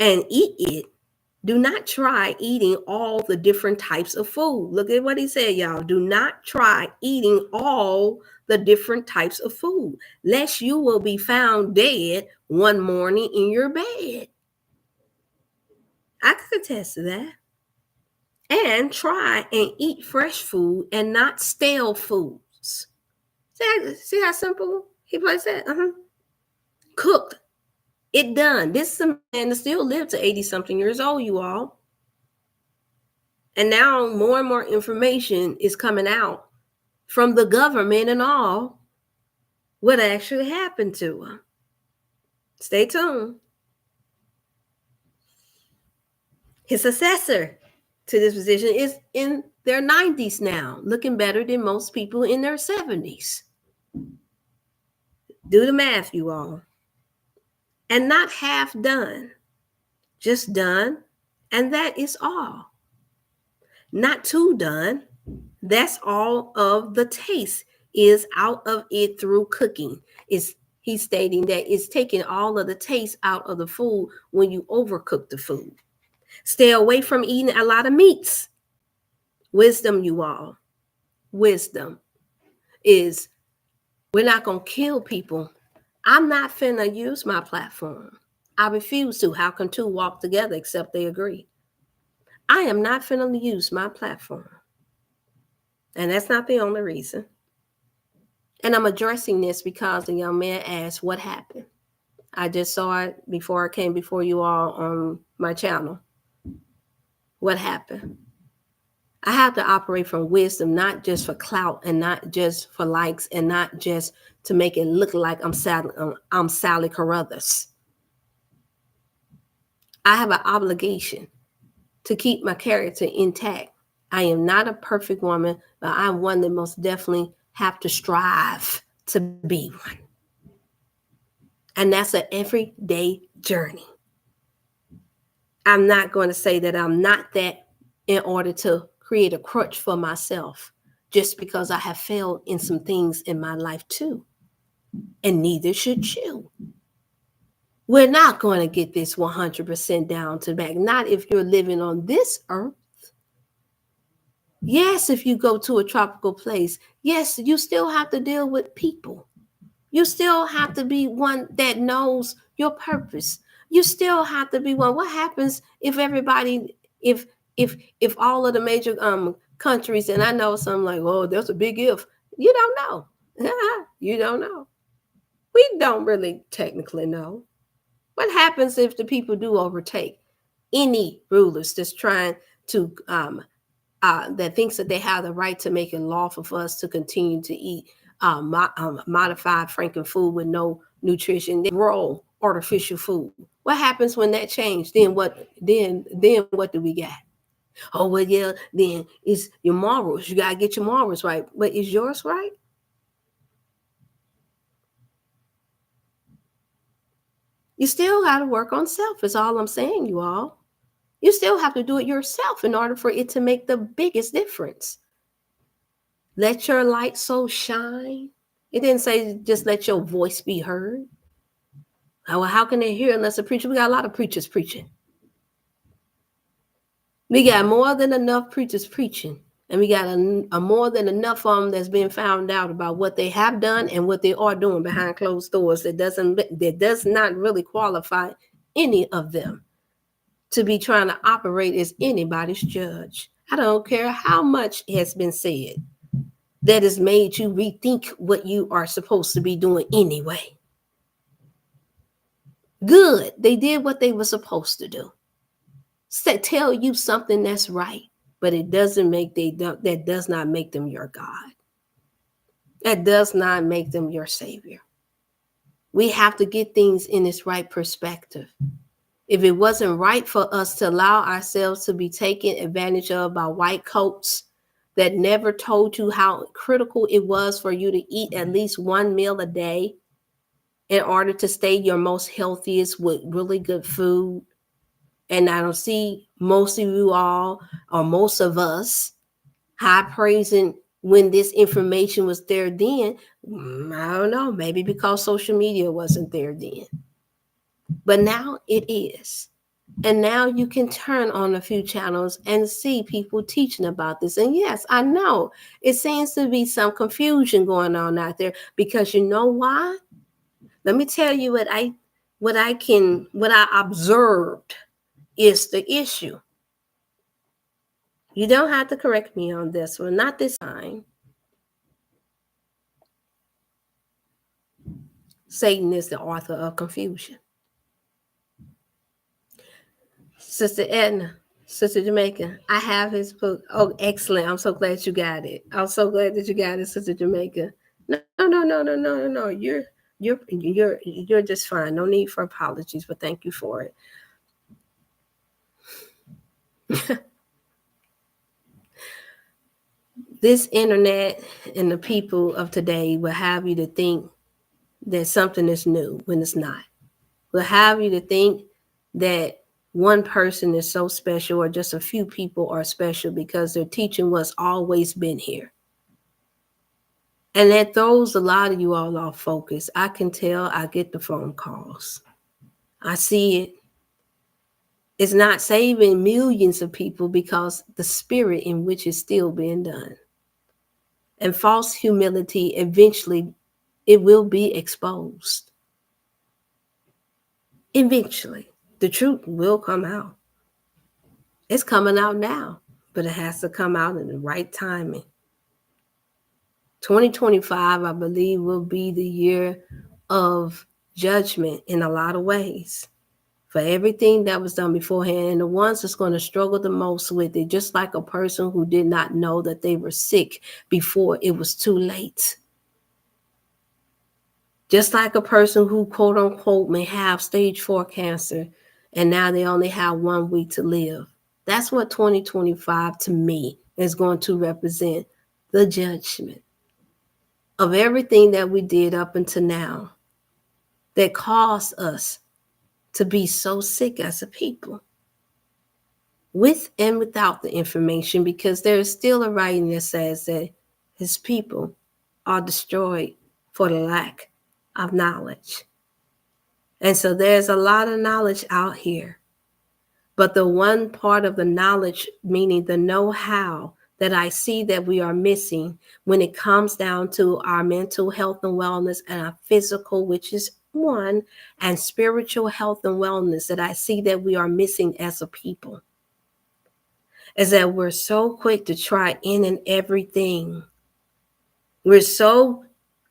and eat it. Do not try eating all the different types of food. Look at what he said, y'all. Do not try eating all the different types of food, lest you will be found dead one morning in your bed. I could attest to that. And try and eat fresh food and not stale foods. See how simple he plays that? Cooked. It done. This is a man that still lived to 80-something years old, you all. And now more and more information is coming out from the government and all what actually happened to him. Stay tuned. His successor to this position is in their 90s now, looking better than most people in their 70s. Do the math, you all. And not half done, just done, and that is all. Not too done. That's all of the taste is out of it through cooking. He's stating that it's taking all of the taste out of the food when you overcook the food. Stay away from eating a lot of meats. Wisdom, you all. Wisdom is we're not going to kill people. I'm not finna use my platform. I refuse to. How can two walk together except they agree? I am not finna use my platform. And that's not the only reason. And I'm addressing this because the young man asked what happened. I just saw it before I came before you all on my channel. What happened? I have to operate from wisdom, not just for clout and not just for likes and not just to make it look like I'm Sally Carruthers. I have an obligation to keep my character intact. I am not a perfect woman, but I'm one that most definitely have to strive to be one. And that's an everyday journey. I'm not going to say that I'm not that in order to create a crutch for myself, just because I have failed in some things in my life too. And neither should you. We're not going to get this 100% down to back. Not if you're living on this earth. Yes, if you go to a tropical place, yes, you still have to deal with people. You still have to be one that knows your purpose. You still have to be one. What happens if everybody, if all of the major countries, and I know some like, oh, there's a big if. You don't know. You don't know. We don't really technically know. What happens if the people do overtake any rulers that's trying to that thinks that they have the right to make it lawful for us to continue to eat modified franken food with no nutrition, they grow artificial food. What happens when that changes? Then what? Then what do we got? Oh well, yeah. Then it's your morals. You gotta get your morals right. But is yours right? You still got to work on self. Is all I'm saying, you all. You still have to do it yourself in order for it to make the biggest difference. Let your light so shine. It didn't say just let your voice be heard. Oh, well, how can they hear unless a preacher? We got a lot of preachers preaching. We got more than enough preachers preaching. And we got a more than enough of them that's been found out about what they have done and what they are doing behind closed doors that does not really qualify any of them to be trying to operate as anybody's judge. I don't care how much has been said that has made you rethink what you are supposed to be doing anyway. Good. They did what they were supposed to do. Tell you something that's right, but it doesn't make that does not make them your God. That does not make them your savior. We have to get things in its right perspective. If it wasn't right for us to allow ourselves to be taken advantage of by white coats that never told you how critical it was for you to eat at least one meal a day in order to stay your most healthiest with really good food. And I don't see most of you all or most of us high praising when this information was there then. I don't know, maybe because social media wasn't there then. But now it is. And now you can turn on a few channels and see people teaching about this. And yes, I know it seems to be some confusion going on out there because you know why? Let me tell you what I observed is the issue. You don't have to correct me on this one, not this time. Satan is the author of confusion. Sister Edna, Sister Jamaica, I have his book. Oh, excellent. I'm so glad you got it. I'm so glad that you got it, Sister Jamaica. No. You're just fine. No need for apologies, but thank you for it. This internet and the people of today will have you to think that something is new when it's not. Will have you to think that one person is so special or just a few people are special because they're teaching what's always been here. And that throws a lot of you all off focus. I can tell. I get the phone calls. I see it. It's not saving millions of people because the spirit in which is still being done. And false humility, eventually, it will be exposed. Eventually, the truth will come out. It's coming out now, but it has to come out in the right timing. 2025, I believe, will be the year of judgment in a lot of ways for everything that was done beforehand. And the ones that's going to struggle the most with it, just like a person who did not know that they were sick before it was too late. Just like a person who, quote unquote, may have stage 4 cancer and now they only have 1 week to live. That's what 2025 to me is going to represent, the judgment of everything that we did up until now that caused us to be so sick as a people, with and without the information, because there is still a writing that says that his people are destroyed for the lack of knowledge. And so there's a lot of knowledge out here. But the one part of the knowledge, meaning the know-how that I see that we are missing when it comes down to our mental health and wellness and our physical, which is one, and spiritual health and wellness that I see that we are missing as a people, is that we're so quick to try in and everything. We're so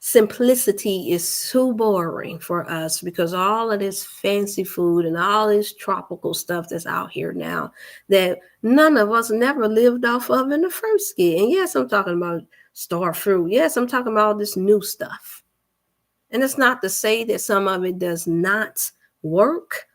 simplicity is too boring for us because all of this fancy food and all this tropical stuff that's out here now that none of us never lived off of in the first year. And yes, I'm talking about star fruit. Yes, I'm talking about all this new stuff. And it's not to say that some of it does not work,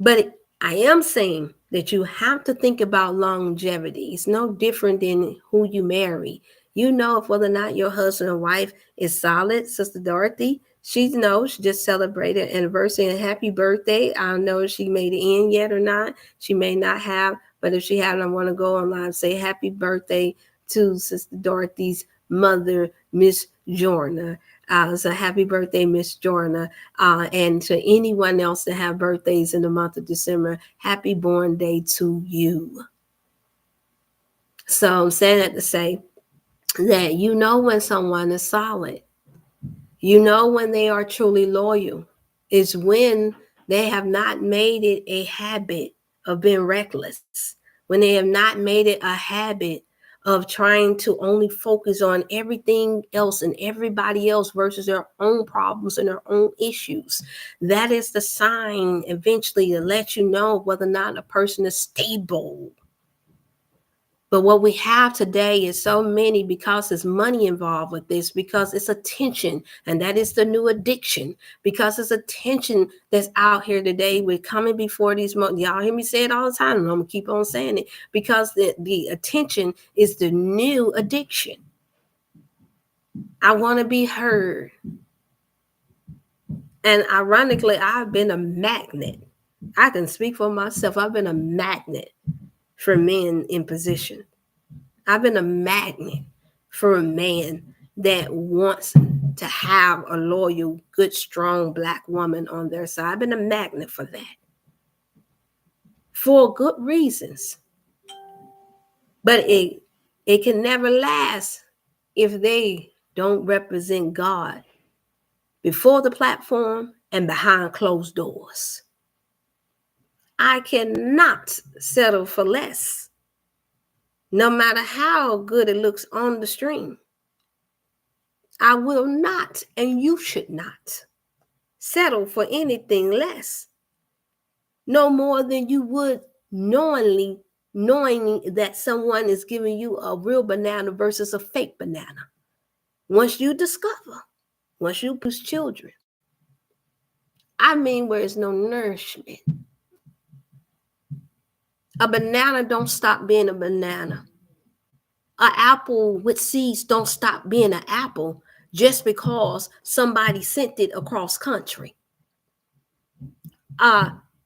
but I am saying that you have to think about longevity. It's no different than who you marry. You know if whether or not your husband or wife is solid. Sister Dorothy, she knows. She just celebrated an anniversary and happy birthday. I don't know if she made it in yet or not. She may not have, but if she hasn't, I want to go online and say happy birthday to Sister Dorothy's mother, Miss Jorna. So happy birthday, Miss Jorna. And to anyone else that have birthdays in the month of December, happy born day to you. So I'm saying that to say that you know when someone is solid. You know when they are truly loyal. It's when they have not made it a habit of being reckless. When they have not made it a habit of trying to only focus on everything else and everybody else versus their own problems and their own issues. That is the sign eventually to let you know whether or not a person is stable. But what we have today is so many, because there's money involved with this, because it's attention, and that is the new addiction, because it's attention that's out here today. We're coming before these, y'all hear me say it all the time, and I'm going to keep on saying it, because the attention is the new addiction. I want to be heard. And ironically, I've been a magnet. I can speak for myself. I've been a magnet for men in position. I've been a magnet for a man that wants to have a loyal, good, strong Black woman on their side. I've been a magnet for that. For good reasons. But it can never last if they don't represent God before the platform and behind closed doors. I cannot settle for less, no matter how good it looks on the stream. I will not, and you should not, settle for anything less. No more than you would knowing that someone is giving you a real banana versus a fake banana. Once you discover, once you produce children, I mean where there's no nourishment. A banana don't stop being a banana. An apple with seeds don't stop being an apple just because somebody sent it across country.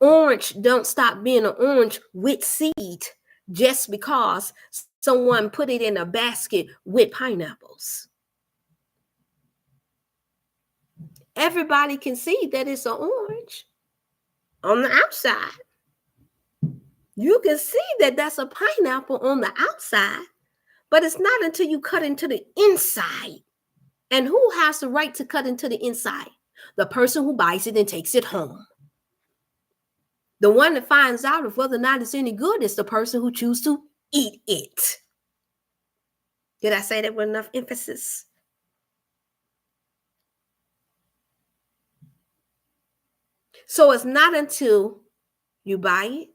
Orange don't stop being an orange with seed just because someone put it in a basket with pineapples. Everybody can see that it's an orange on the outside. You can see that that's a pineapple on the outside, but it's not until you cut into the inside. And who has the right to cut into the inside? The person who buys it and takes it home. The one that finds out if whether or not it's any good is the person who chooses to eat it. Did I say that with enough emphasis? So it's not until you buy it,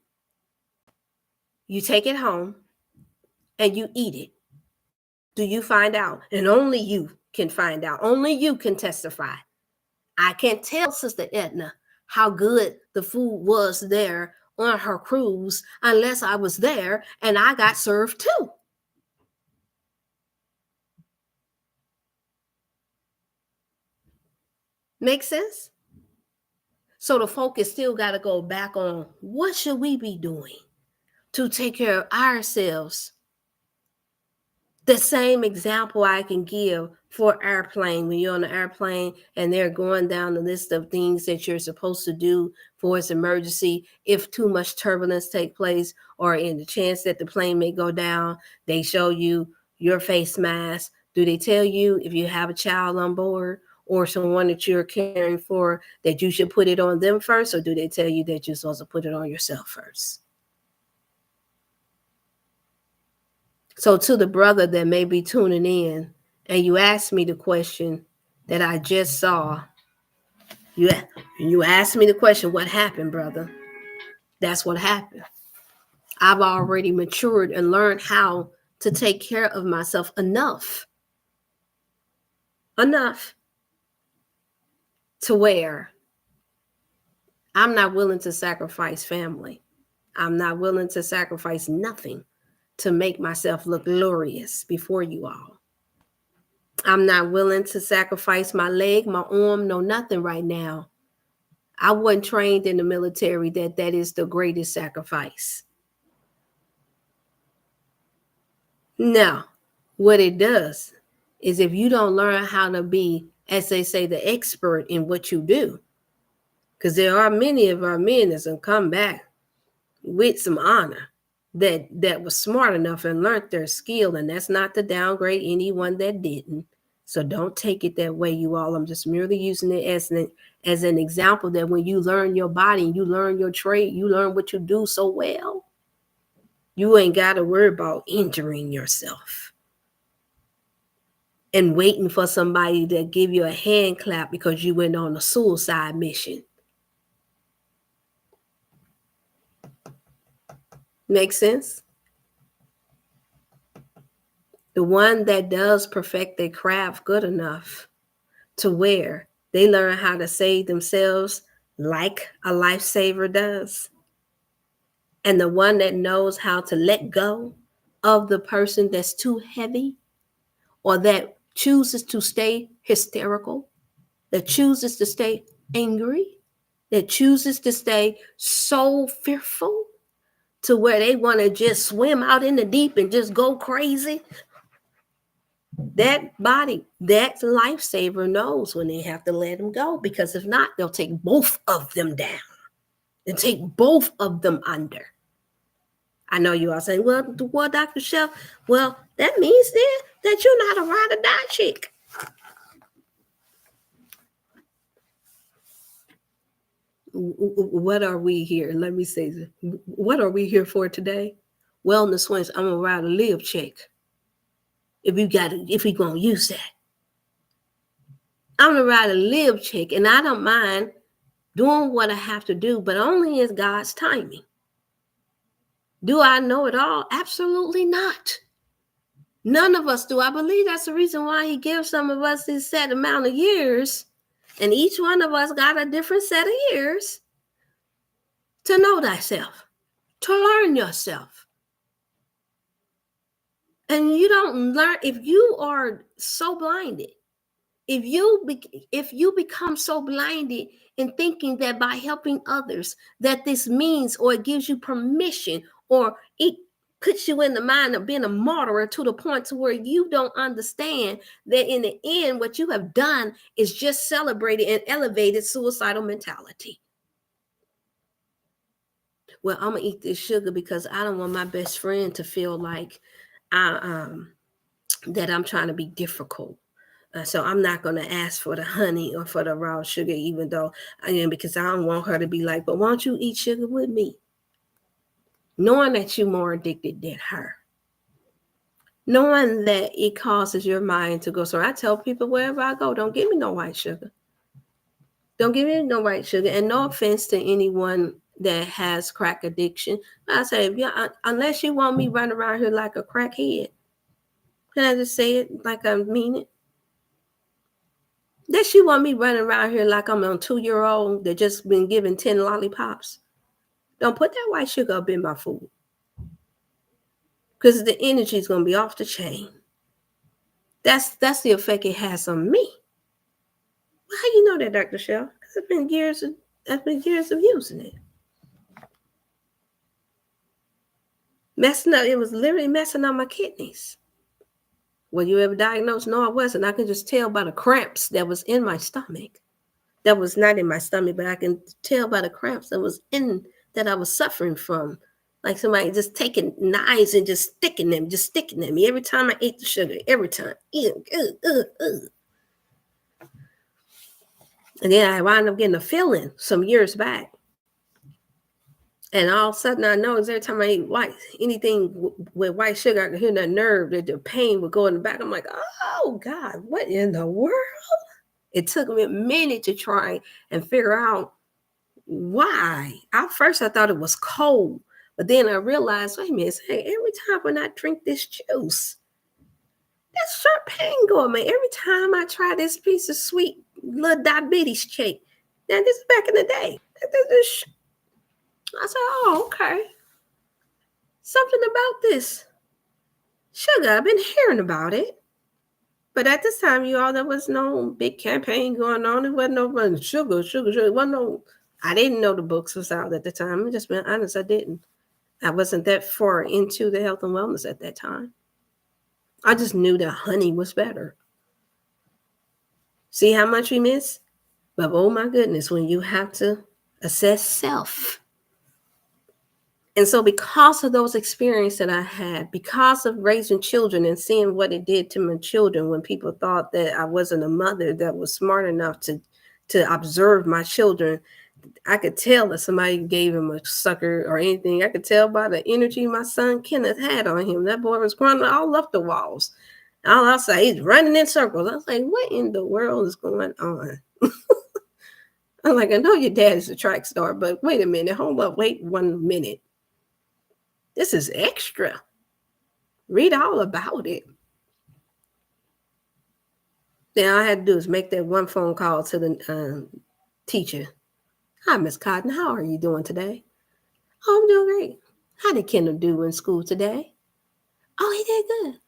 you take it home, and you eat it, do you find out. And only you can find out. Only you can testify. I can't tell Sister Edna how good the food was there on her cruise unless I was there and I got served too. Make sense? So the focus still got to go back on what should we be doing to take care of ourselves The same example I can give for airplane, when you're on an airplane and they're going down the list of things that you're supposed to do for its emergency if too much turbulence take place, or in the chance that the plane may go down, they show you your face mask. Do they tell you if you have a child on board or someone that you're caring for that you should put it on them first, or do they tell you that you're supposed to put it on yourself first? So to the brother that may be tuning in, and you asked me the question that I just saw, you asked me the question, what happened, brother? That's what happened. I've already matured and learned how to take care of myself enough to where I'm not willing to sacrifice family. I'm not willing to sacrifice nothing to make myself look glorious before you all. I'm not willing to sacrifice my leg, my arm, no nothing right now. I wasn't trained in the military that is the greatest sacrifice. Now, what it does is if you don't learn how to be, as they say, the expert in what you do, because there are many of our men that's gonna come back with some honor that was smart enough and learned their skill, and that's not to downgrade anyone that didn't. So don't take it that way, you all. I'm just merely using it as an example that when you learn your body, you learn your trade, you learn what you do so well, you ain't got to worry about injuring yourself and waiting for somebody to give you a hand clap because you went on a suicide mission. Make sense? The one that does perfect their craft good enough to where they learn how to save themselves like a lifesaver does. And the one that knows how to let go of the person that's too heavy, or that chooses to stay hysterical, that chooses to stay angry, that chooses to stay so fearful to where they want to just swim out in the deep and just go crazy. That body, that lifesaver knows when they have to let them go, because if not, they'll take both of them down and take both of them under. I know you are saying, well, Dr. Chef, well, that means then that you're not a ride or die chick. What are we here? Let me say this. What are we here for today? Wellness Wednesday. I'm a ride or live chick. If we gonna use that. I'm a ride or live chick, and I don't mind doing what I have to do, but only in God's timing. Do I know it all? Absolutely not. None of us do. I believe that's the reason why he gives some of us this set amount of years, and each one of us got a different set of years to know thyself, to learn yourself. And you don't learn if you are so blinded. If you become so blinded in thinking that by helping others that this means, or it gives you permission, or it puts you in the mind of being a martyr to the point to where you don't understand that in the end what you have done is just celebrated and elevated suicidal mentality. Well, I'm gonna eat this sugar because I don't want my best friend to feel like that I'm trying to be difficult. So I'm not going to ask for the honey or for the raw sugar, even though because I don't want her to be like, but why don't you eat sugar with me? Knowing that you're more addicted than her. Knowing that it causes your mind to go. So I tell people wherever I go, don't give me no white sugar. Don't give me no white sugar. And no offense to anyone that has crack addiction. I say, unless you want me running around here like a crackhead, can I just say it like I mean it? That she want me running around here like I'm a 2-year-old that just been given 10 lollipops. Don't put that white sugar up in my food, because the energy is going to be off the chain. That's the effect it has on me. Well, how you know that, Dr. Shell? Because it's been years of using it. Messing up, it was literally messing up my kidneys. Were you ever diagnosed? No, I wasn't. I could just tell by the cramps that was in my stomach. That was not in my stomach, but I can tell by the cramps that I was suffering from. Like somebody just taking knives and just sticking them at me every time I ate the sugar, every time. Ew, And then I wound up getting a feeling some years back. And all of a sudden I know every time I eat anything with white sugar, I could hear that nerve, that the pain would go in the back. I'm like, oh God, what in the world? It took me a minute to try and figure out why. At first I thought it was cold, but then I realized, wait a minute, every time when I drink this juice, that sharp pain going, man. Every time I try this piece of sweet little diabetes cake. Now this is back in the day. I said, oh, okay. Something about this sugar. I've been hearing about it. But at this time, there was no big campaign going on. It wasn't no sugar. It wasn't no, I didn't know the books was out at the time. I'm just being honest, I didn't. I wasn't that far into the health and wellness at that time. I just knew that honey was better. See how much we miss? But oh my goodness, when you have to assess self. And so because of those experiences that I had, because of raising children and seeing what it did to my children when people thought that I wasn't a mother that was smart enough to observe my children, I could tell that somebody gave him a sucker or anything. I could tell by the energy my son Kenneth had on him. That boy was running all up the walls. All outside, he's running in circles. I was like, what in the world is going on? I'm like, I know your dad is a track star, but wait a minute. Hold up. Wait 1 minute. This is extra. Read all about it. Then all I had to do is make that one phone call to the teacher. Hi, Miss Cotton. How are you doing today? Oh, I'm doing great. How did Kendall do in school today? Oh, he did good.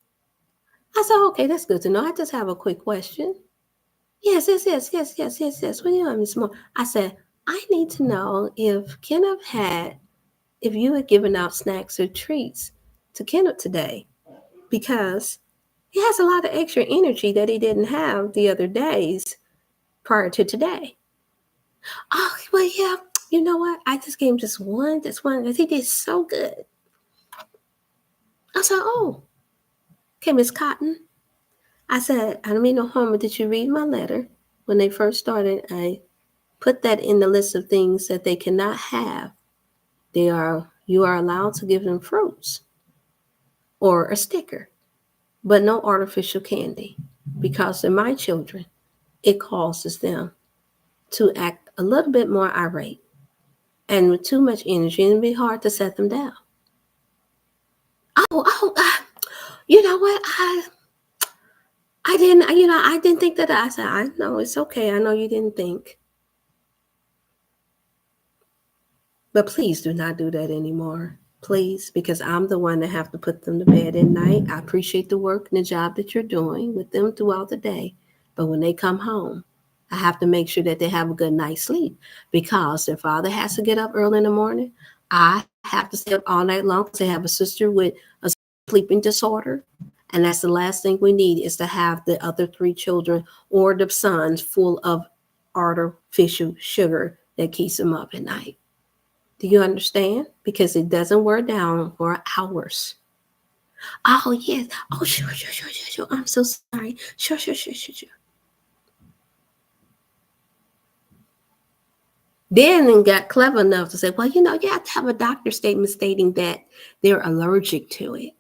I said, okay, that's good to know. I just have a quick question. Yes. What do you want, Miss Moore? I said, I need to know if you had given out snacks or treats to Kenneth today, because he has a lot of extra energy that he didn't have the other days prior to today. Oh, well, yeah. You know what? I just gave him just one, because he did so good. I said, oh, okay, Miss Cotton. I said, I don't mean no harm, but did you read my letter? When they first started, I put that in the list of things that they cannot have. You are allowed to give them fruits or a sticker, but no artificial candy, because they're my children. It causes them to act a little bit more irate and with too much energy, and it'd be hard to set them down. You know what? I didn't think that. I said, I know it's okay. I know you didn't think. But please do not do that anymore. Please, because I'm the one that have to put them to bed at night. I appreciate the work and the job that you're doing with them throughout the day. But when they come home, I have to make sure that they have a good night's sleep, because their father has to get up early in the morning. I have to stay up all night long because I have a sister with a sleeping disorder. And that's the last thing we need, is to have the other 3 children or the sons full of artificial sugar that keeps them up at night. Do you understand? Because it doesn't wear down for hours. Oh, yes. Oh, sure. I'm so sorry. Sure. Then got clever enough to say, well, you have to have a doctor statement stating that they're allergic to it.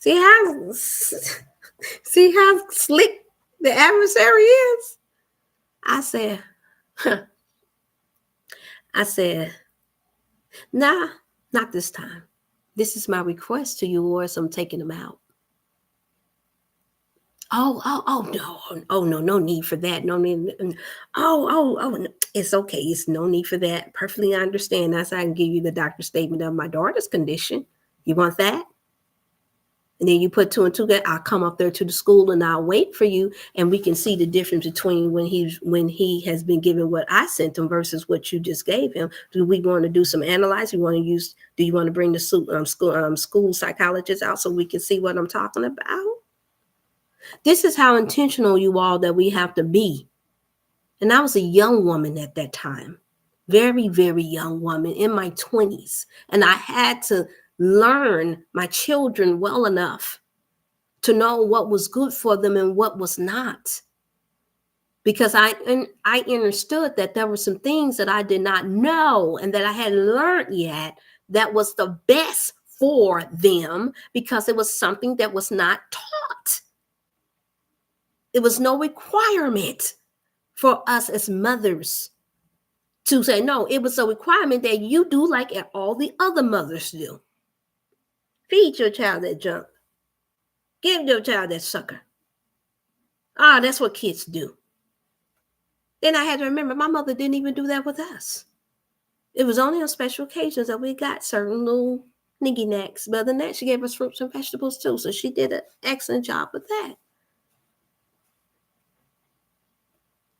See how slick the adversary is? I said, nah, not this time. This is my request to you, or I'm taking them out. Oh, no need for that. No need. Oh, it's okay. It's no need for that. Perfectly understand. That's how I can give you the doctor's statement of my daughter's condition. You want that? And then you put 2 and 2 together. I'll come up there to the school and I'll wait for you, and we can see the difference between when he has been given what I sent him versus what you just gave him. Do we want to do some analyzing? Do you want to bring the school psychologist out so we can see what I'm talking about? This is how intentional, you all, that we have to be. And I was a young woman at that time, very, very young woman in my 20s. And I had to learn my children well enough to know what was good for them and what was not. Because I understood that there were some things that I did not know and that I hadn't learned yet that was the best for them, because it was something that was not taught. It was no requirement for us as mothers to say no. It was a requirement that you do like all the other mothers do. Feed your child that junk. Give your child that sucker. That's what kids do. Then I had to remember my mother didn't even do that with us. It was only on special occasions that we got certain little niggy knacks. But other than that, she gave us fruits and vegetables too. So she did an excellent job with that.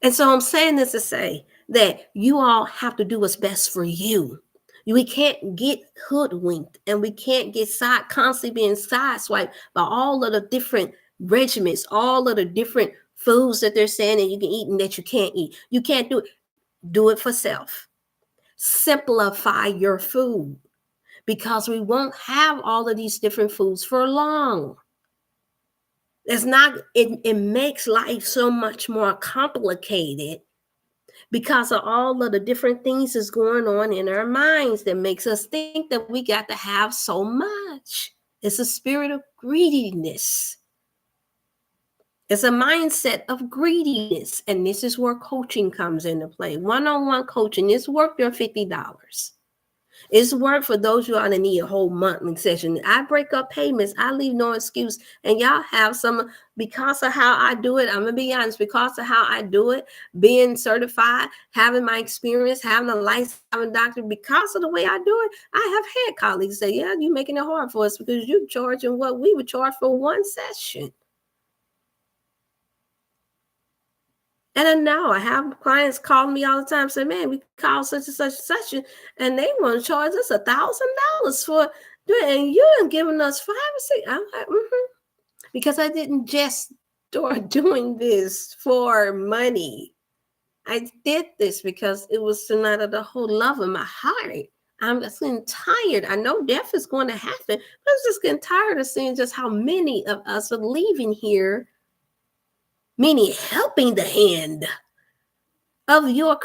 And so I'm saying this to say that you all have to do what's best for you. We can't get hoodwinked, and we can't get constantly being sideswiped by all of the different regimens, all of the different foods that they're saying that you can eat and that you can't eat. You can't do it. Do it for self. Simplify your food, because we won't have all of these different foods for long. It makes life so much more complicated because of all of the different things that's going on in our minds that makes us think that we got to have so much. It's a spirit of greediness. It's a mindset of greediness. And this is where coaching comes into play. One-on-one coaching is worth your $50. It's work for those you all that need a whole monthly session. I break up payments. I leave no excuse. And y'all have some, because of how I do it, I'm going to be honest, because of how I do it, being certified, having my experience, having a license, having a doctor, because of the way I do it, I have had colleagues say, yeah, you're making it hard for us because you're charging what we would charge for one session. And I know I have clients calling me all the time, say, man, we call such and such session, and they want to charge us $1,000 for doing it, and you ain't giving us 5 or 6. I'm like, because I didn't just start doing this for money. I did this because it was out of the whole love of my heart. I'm just getting tired. I know death is going to happen, but I'm just getting tired of seeing just how many of us are leaving here, meaning helping the hand of your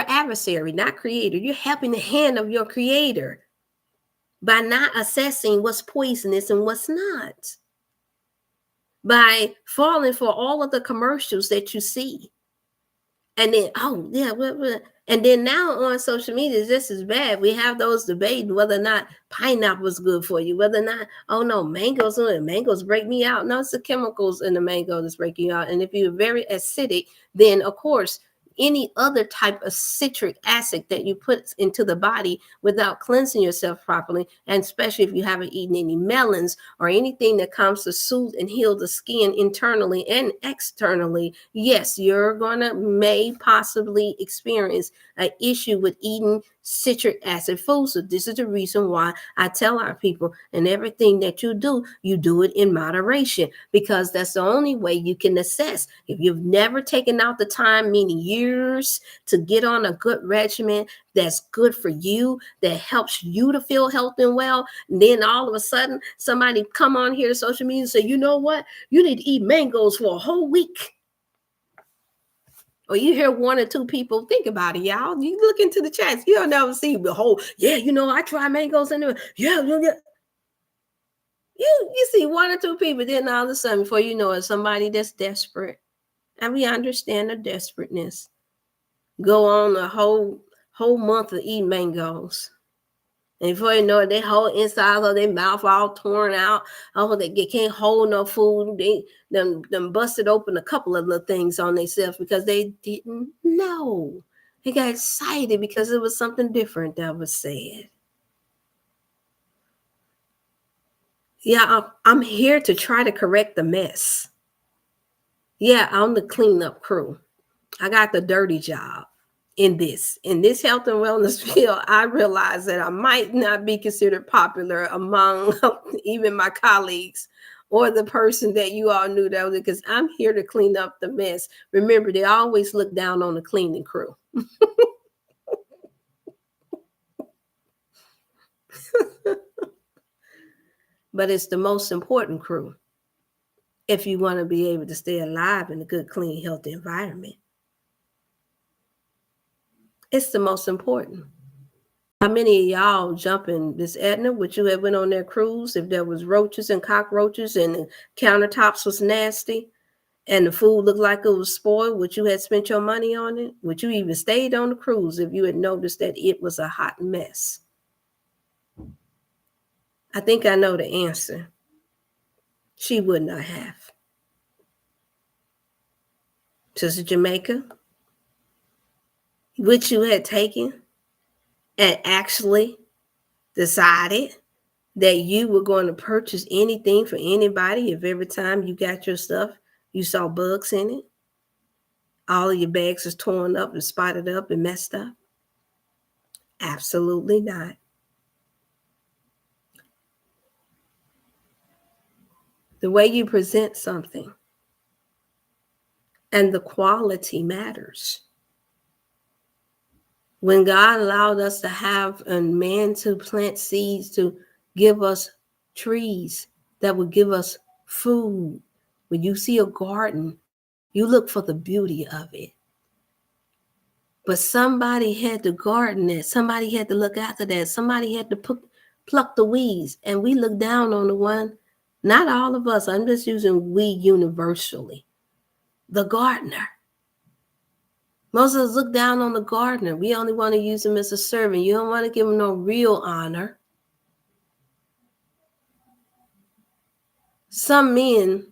adversary, not creator. You're helping the hand of your creator by not assessing what's poisonous and what's not, by falling for all of the commercials that you see. And then, and then now on social media, it's just as bad. We have those debates whether or not pineapple is good for you, whether or not, oh no, mangoes break me out. No, it's the chemicals in the mango that's breaking you out. And if you're very acidic, then of course, any other type of citric acid that you put into the body without cleansing yourself properly, and especially if you haven't eaten any melons or anything that comes to soothe and heal the skin internally and externally, yes, you're gonna may possibly experience an issue with eating citric acid foods. So this is the reason why I tell our people, and everything that you do it in moderation, because that's the only way you can assess. If you've never taken out the time, meaning years, to get on a good regimen that's good for you, that helps you to feel healthy and well, and then all of a sudden somebody come on here to social media and say, you know what, you need to eat mangoes for a whole week. Or you hear 1 or 2 people, think about it, y'all. You look into the chats, you'll never see the whole, I try mangoes and you see 1 or 2 people, then all of a sudden, before you know it, somebody that's desperate. And we understand the desperateness. Go on a whole month of eating mangoes. And before you know it, their whole inside of their mouth all torn out. Oh, they can't hold no food. They them busted open a couple of little things on themselves because they didn't know. They got excited because it was something different that was said. Yeah, I'm here to try to correct the mess. Yeah, I'm the cleanup crew. I got the dirty job. In this health and wellness field, I realize that I might not be considered popular among even my colleagues or the person that you all knew that was, because I'm here to clean up the mess. Remember, they always look down on the cleaning crew. But it's the most important crew if you want to be able to stay alive in a good, clean, healthy environment. It's the most important. How many of y'all jumping this Edna? Would you have went on their cruise if there was roaches and cockroaches and the countertops was nasty and the food looked like it was spoiled? Would you have spent your money on it? Would you even stayed on the cruise if you had noticed that it was a hot mess? I think I know the answer. She would not have. Sister Jamaica, which you had taken and actually decided that you were going to purchase anything for anybody if every time you got your stuff, you saw bugs in it? All of your bags is torn up and spotted up and messed up? Absolutely not. The way you present something and the quality matters. When God allowed us to have a man to plant seeds to give us trees that would give us food, when you see a garden, you look for the beauty of it. But somebody had to garden it. Somebody had to look after that. Somebody had to pluck the weeds. And we look down on the one, not all of us, I'm just using we universally, the gardener. Most of us look down on the gardener. We only want to use him as a servant. You don't want to give him no real honor. Some men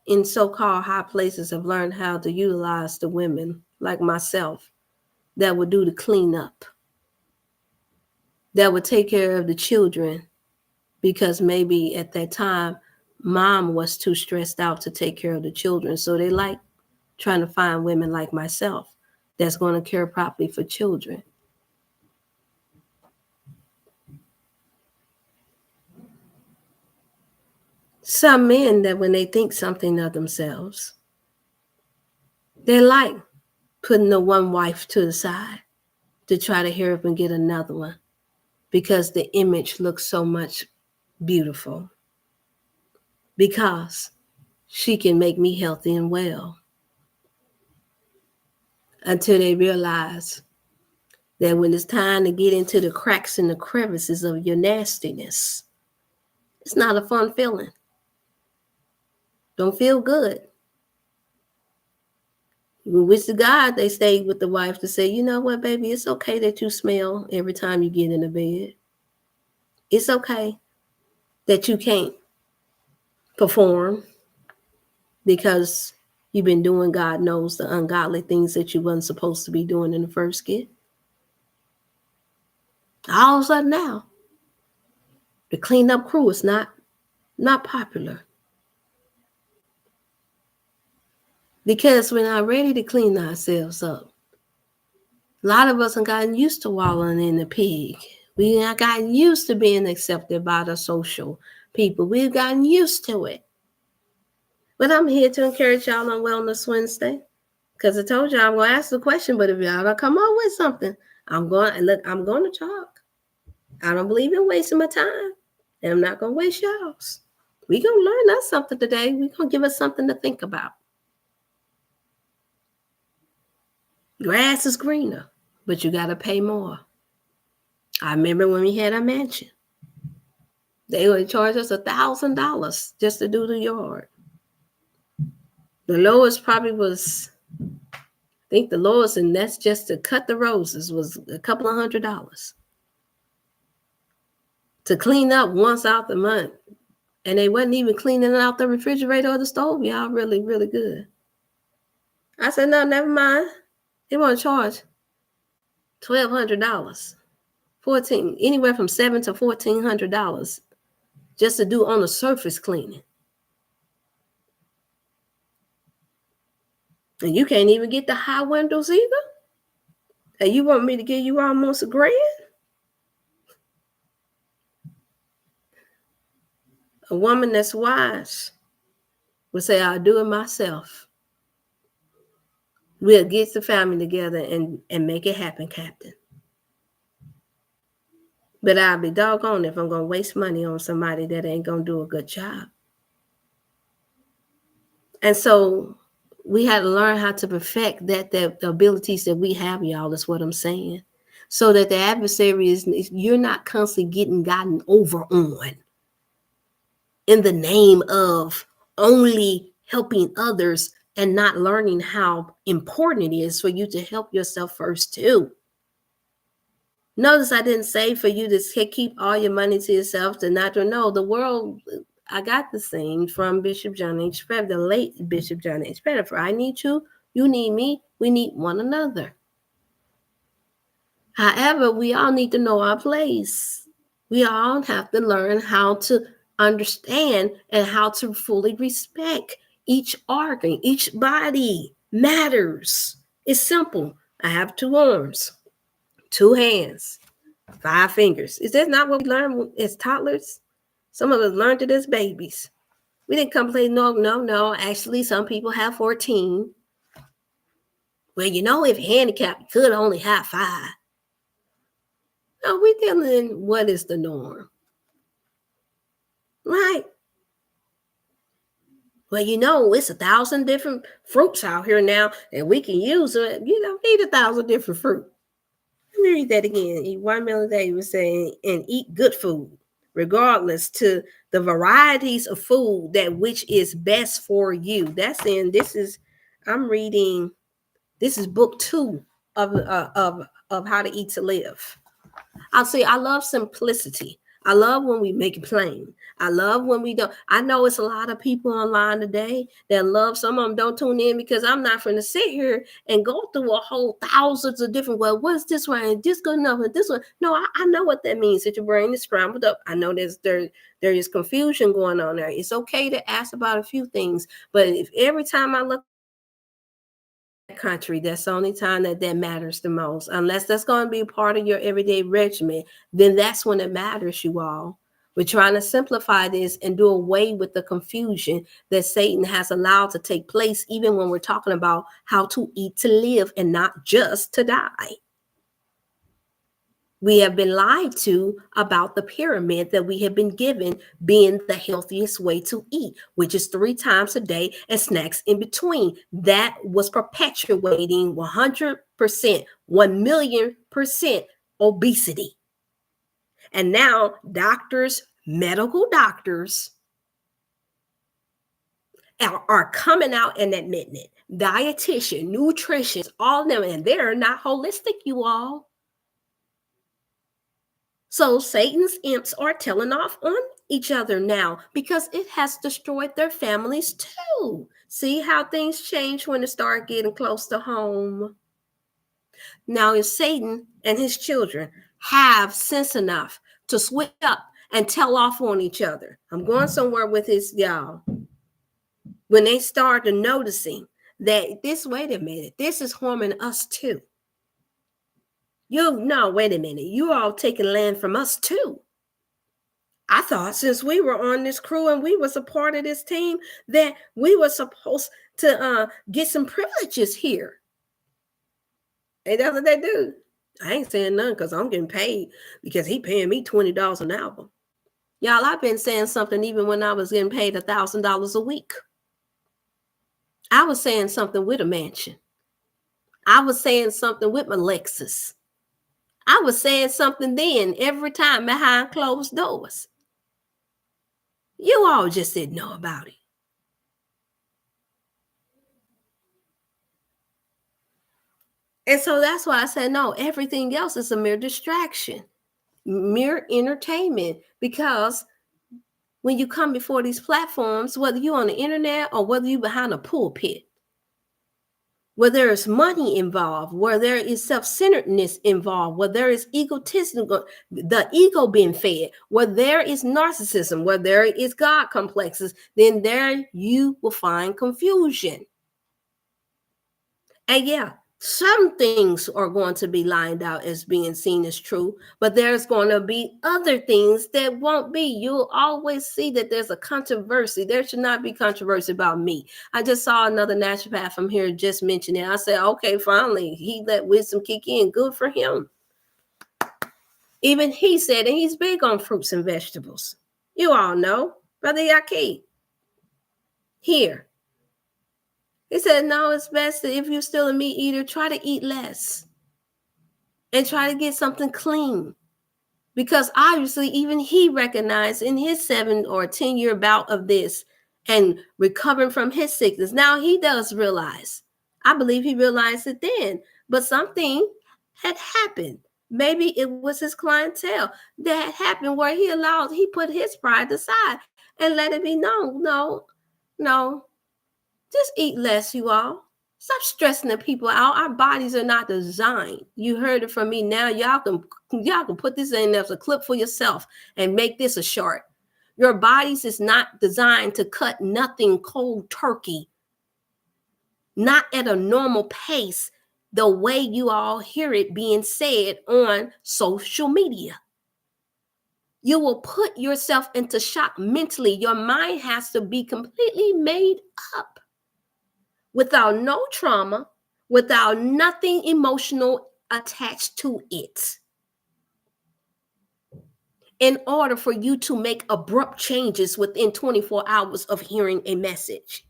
in so-called high places have learned how to utilize the women, like myself, that would do the cleanup, that would take care of the children, because maybe at that time, mom was too stressed out to take care of the children. So they like trying to find women like myself that's going to care properly for children. Some men that when they think something of themselves, they like putting the one wife to the side to try to hurry up and get another one because the image looks so much beautiful, because she can make me healthy and well, until they realize that when it's time to get into the cracks and the crevices of your nastiness, it's not a fun feeling. Don't feel good. We wish to God they stayed with the wife to say, you know what, baby, it's okay that you smell every time you get in the bed. It's okay that you can't perform because you've been doing, God knows, the ungodly things that you wasn't supposed to be doing in the first get. All of a sudden now, the cleanup crew is not popular. Because we're not ready to clean ourselves up. A lot of us have gotten used to wallowing in the pig. We have gotten used to being accepted by the social people. We've gotten used to it. But I'm here to encourage y'all on Wellness Wednesday, because I told y'all I'm going to ask the question, but if y'all don't come up with something, I'm going to talk. I don't believe in wasting my time, and I'm not going to waste y'all's. We're going to learn us something today. We're going to give us something to think about. Grass is greener, but you got to pay more. I remember when we had our mansion, they would charge us $1,000 just to do the yard. The lowest probably was, I think the lowest, and that's just to cut the roses, was a couple of $100. To clean up once out the month, and they wasn't even cleaning out the refrigerator or the stove. Y'all really, really good. I said, no, never mind. They want to charge $1,200, anywhere from $700 to $1,400 just to do on the surface cleaning. And you can't even get the high windows either. And you want me to give you almost $1,000? A woman that's wise would say, I'll do it myself. We'll get the family together and make it happen, Captain. But I'll be doggone if I'm going to waste money on somebody that ain't going to do a good job. And so we had to learn how to perfect the abilities that we have, y'all, is what I'm saying. So that the adversary you're not constantly gotten over on in the name of only helping others and not learning how important it is for you to help yourself first too. Notice I didn't say for you to keep all your money to yourself, to not to know the world. I got this thing from Bishop John H. Pettiford, the late Bishop John H. Pettiford. I need you, you need me, we need one another. However, we all need to know our place. We all have to learn how to understand and how to fully respect each organ, each body matters. It's simple. I have 2 arms, 2 hands, 5 fingers. Is that not what we learned as toddlers? Some of us learned it as babies. We didn't come play, no. Actually, some people have 14. Well, you know, if you're handicapped, you could only have 5. No, we're dealing in what is the norm. Right? Well, you know, it's 1,000 different fruits out here now, and we can use it. You don't need 1,000 different fruit. Let me read that again. Eat 1 meal a day, was saying, and eat good food, regardless to the varieties of food that which is best for you. That's in, I'm reading, this is book 2 of How to Eat to Live. I'll say I love simplicity. I love when we make it plain. I love when we don't. I know it's a lot of people online today that love. Some of them don't tune in because I'm not going to sit here and go through a whole thousands of different, well, what's this one? And this good enough and this one. No, I know what that means, that your brain is scrambled up. I know there is confusion going on there. It's okay to ask about a few things. But if every time I look country, that's the only time that matters the most. Unless that's going to be part of your everyday regimen, then that's when it matters, you all. We're trying to simplify this and do away with the confusion that Satan has allowed to take place, even when we're talking about how to eat to live and not just to die. We have been lied to about the pyramid that we have been given being the healthiest way to eat, which is 3 times a day and snacks in between. That was perpetuating 100%, 1,000,000% obesity. And now doctors, medical doctors are coming out and admitting it. Dietitian, nutritionists, all of them, and they're not holistic, you all. So Satan's imps are telling off on each other now because it has destroyed their families too. See how things change when it start getting close to home. Now, if Satan and his children have sense enough to switch up and tell off on each other, I'm going somewhere with this, y'all. When they start noticing that wait a minute, this is harming us too. Wait a minute. You all taking land from us too. I thought since we were on this crew and we was a part of this team that we were supposed to get some privileges here. And that's what they do. I ain't saying none because I'm getting paid because he paying me $20 an hour. Y'all, I've been saying something even when I was getting paid $1,000 a week. I was saying something with a mansion. I was saying something with my Lexus. I was saying something then every time behind closed doors. You all just didn't know about it. And so that's why I said, no, everything else is a mere distraction, mere entertainment. Because when you come before these platforms, whether you're on the internet or whether you're behind a pulpit, where there is money involved, where there is self-centeredness involved, where there is egotism, the ego being fed, where there is narcissism, where there is God complexes, then there you will find confusion. And yeah, Some things are going to be lined out as being seen as true, but there's going to be other things that won't be. You'll always see that there's a controversy. There should not be controversy about me. I just saw another naturopath from here just mention it. I said, okay, finally, he let wisdom kick in. Good for him. Even he said, and he's big on fruits and vegetables. You all know, Brother Yaki. Here. He said, no, it's best that if you're still a meat eater, try to eat less and try to get something clean. Because obviously, even he recognized in his 7 or 10-year bout of this and recovering from his sickness. Now he does realize, I believe he realized it then, but something had happened. Maybe it was his clientele that had happened where he put his pride aside and let it be known. No. Just eat less, you all. Stop stressing the people out. Our bodies are not designed. You heard it from me now. Y'all can put this in as a clip for yourself and make this a short. Your bodies is not designed to cut nothing cold turkey. Not at a normal pace, the way you all hear it being said on social media. You will put yourself into shock mentally. Your mind has to be completely made up. Without no trauma, without nothing emotional attached to it, in order for you to make abrupt changes within 24 hours of hearing a message.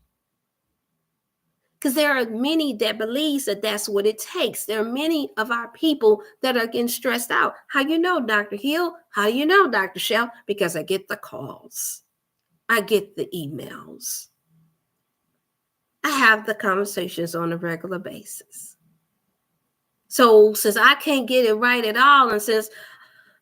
Because there are many that believes that that's what it takes. There are many of our people that are getting stressed out. How you know, Dr. Hill? How you know, Dr. Shell? Because I get the calls. I get the emails. I have the conversations on a regular basis. So since I can't get it right at all, and since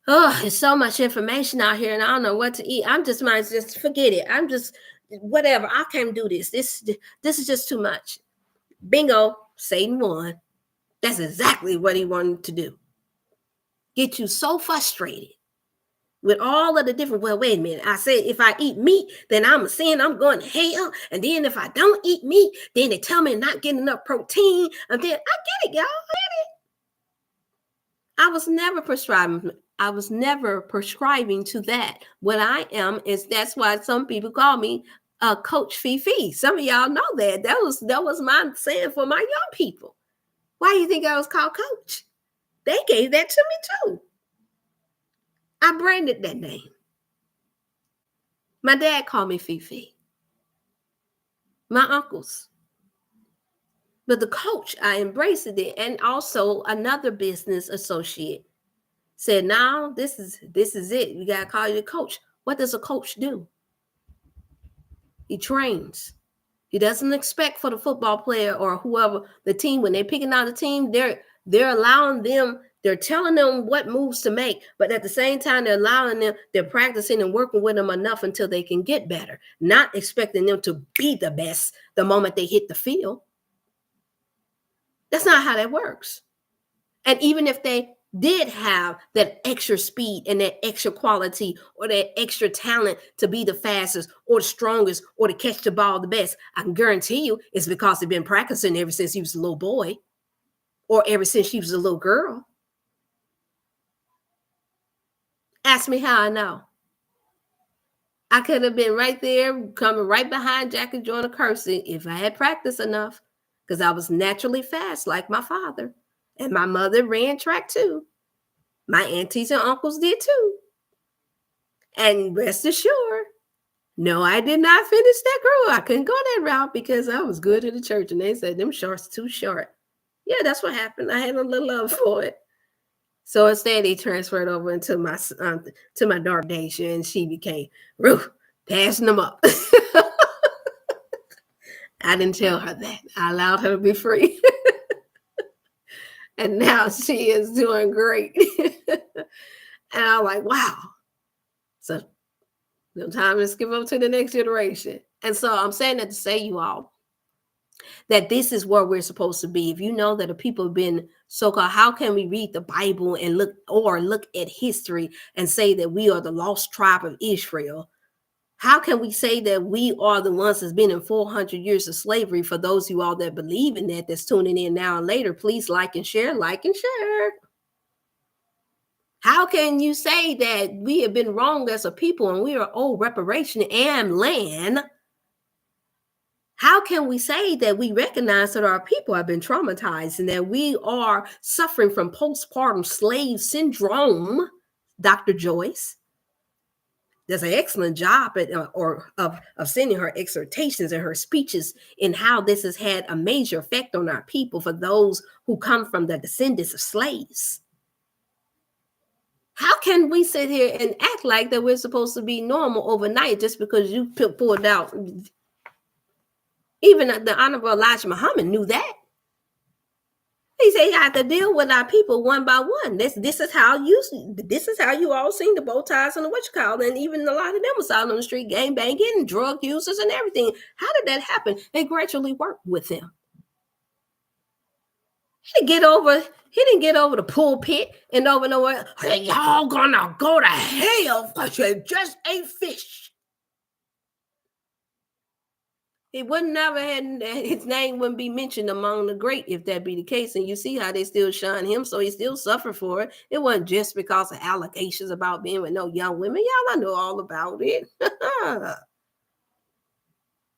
there's so much information out here and I don't know what to eat, I'm just might just forget it. I'm just whatever. I can't do this. This is just too much. Bingo, Satan won. That's exactly what he wanted to do. Get you so frustrated with all of the different, well, wait a minute. I said, if I eat meat, then I'm a sin, I'm going to hell. And then if I don't eat meat, then they tell me I'm not getting enough protein. And then I get it, y'all. I get it. I was never prescribing to that. What I am is, that's why some people call me Coach Fifi. Some of y'all know that. That was my saying for my young people. Why do you think I was called Coach? They gave that to me too. I branded that name. My dad called me Fifi. My uncles. But the coach, I embraced it. And also another business associate said, now this is it. You got to call you the coach. What does a coach do? He trains. He doesn't expect for the football player or whoever, the team, when they're picking out the team, they're allowing them, they're telling them what moves to make, but at the same time, they're practicing and working with them enough until they can get better, not expecting them to be the best the moment they hit the field. That's not how that works. And even if they did have that extra speed and that extra quality or that extra talent to be the fastest or the strongest or to catch the ball the best, I can guarantee you it's because they've been practicing ever since he was a little boy or ever since she was a little girl. Ask me how I know. I could have been right there, coming right behind Jackie Joyner Kersey if I had practiced enough, because I was naturally fast like my father. And my mother ran track too. My aunties and uncles did too. And rest assured, no, I did not finish that girl. I couldn't go that route because I was good at the church. And they said, them shorts too short. Yeah, that's what happened. I had a little love for it. So instead, they transferred over into my daughter, Daisha, and she became passing them up. I didn't tell her that. I allowed her to be free. And now she is doing great. And I'm like, wow. So no time to skip up to the next generation. And so I'm saying that to say, you all, that this is where we're supposed to be. If you know that the people have been so-called, how can we read the Bible and look at history and say that we are the lost tribe of Israel? How can we say that we are the ones that's been in 400 years of slavery? For those of you all that believe in that, that's tuning in now and later, please like and share, like and share. How can you say that we have been wrong as a people and we are owed reparation and land? How can we say that we recognize that our people have been traumatized and that we are suffering from postpartum slave syndrome, Dr. Joyce? Does an excellent job at, of sending her exhortations and her speeches in how this has had a major effect on our people for those who come from the descendants of slaves. How can we sit here and act like that we're supposed to be normal overnight just because you pulled out? Even the Honorable Elijah Muhammad knew that. He said he had to deal with our people one by one. This is how you all seen the bow ties and the what you call, and even a lot of them was out on the street gang banging and drug users and everything. How did that happen? They gradually worked with them. He didn't get over the pulpit and over nowhere. Hey, y'all gonna go to hell because you just ate fish. He would never had his name wouldn't be mentioned among the great if that be the case. And you see how they still shun him, so he still suffered for it. It wasn't just because of allegations about being with no young women. Y'all, I know all about it.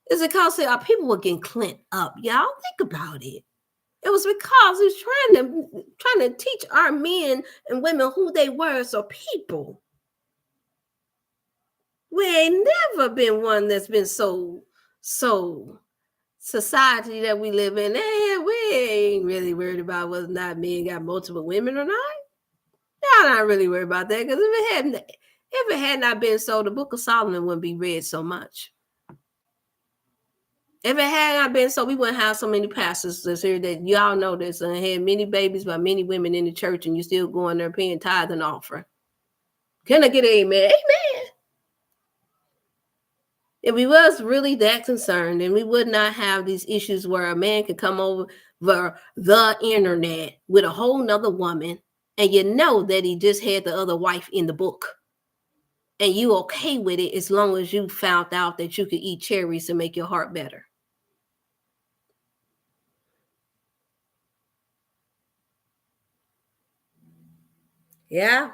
It's because our people were getting clint up. Y'all think about it. It was because he was trying to teach our men and women who they were as a people. We ain't never been one that's been so society that we live in. We ain't really worried about whether or not men got multiple women or not. Y'all not really worried about that, because if it had not been so, the Book of Solomon wouldn't be read so much. If it had not been so, we wouldn't have so many pastors that's here that y'all know this and had many babies by many women in the church, and you still going there paying tithe and offering. Can I get an amen? Amen. If we was really that concerned, then we would not have these issues where a man could come over the internet with a whole nother woman, and you know that he just had the other wife in the book, and you okay with it as long as you found out that you could eat cherries to make your heart better. Yeah.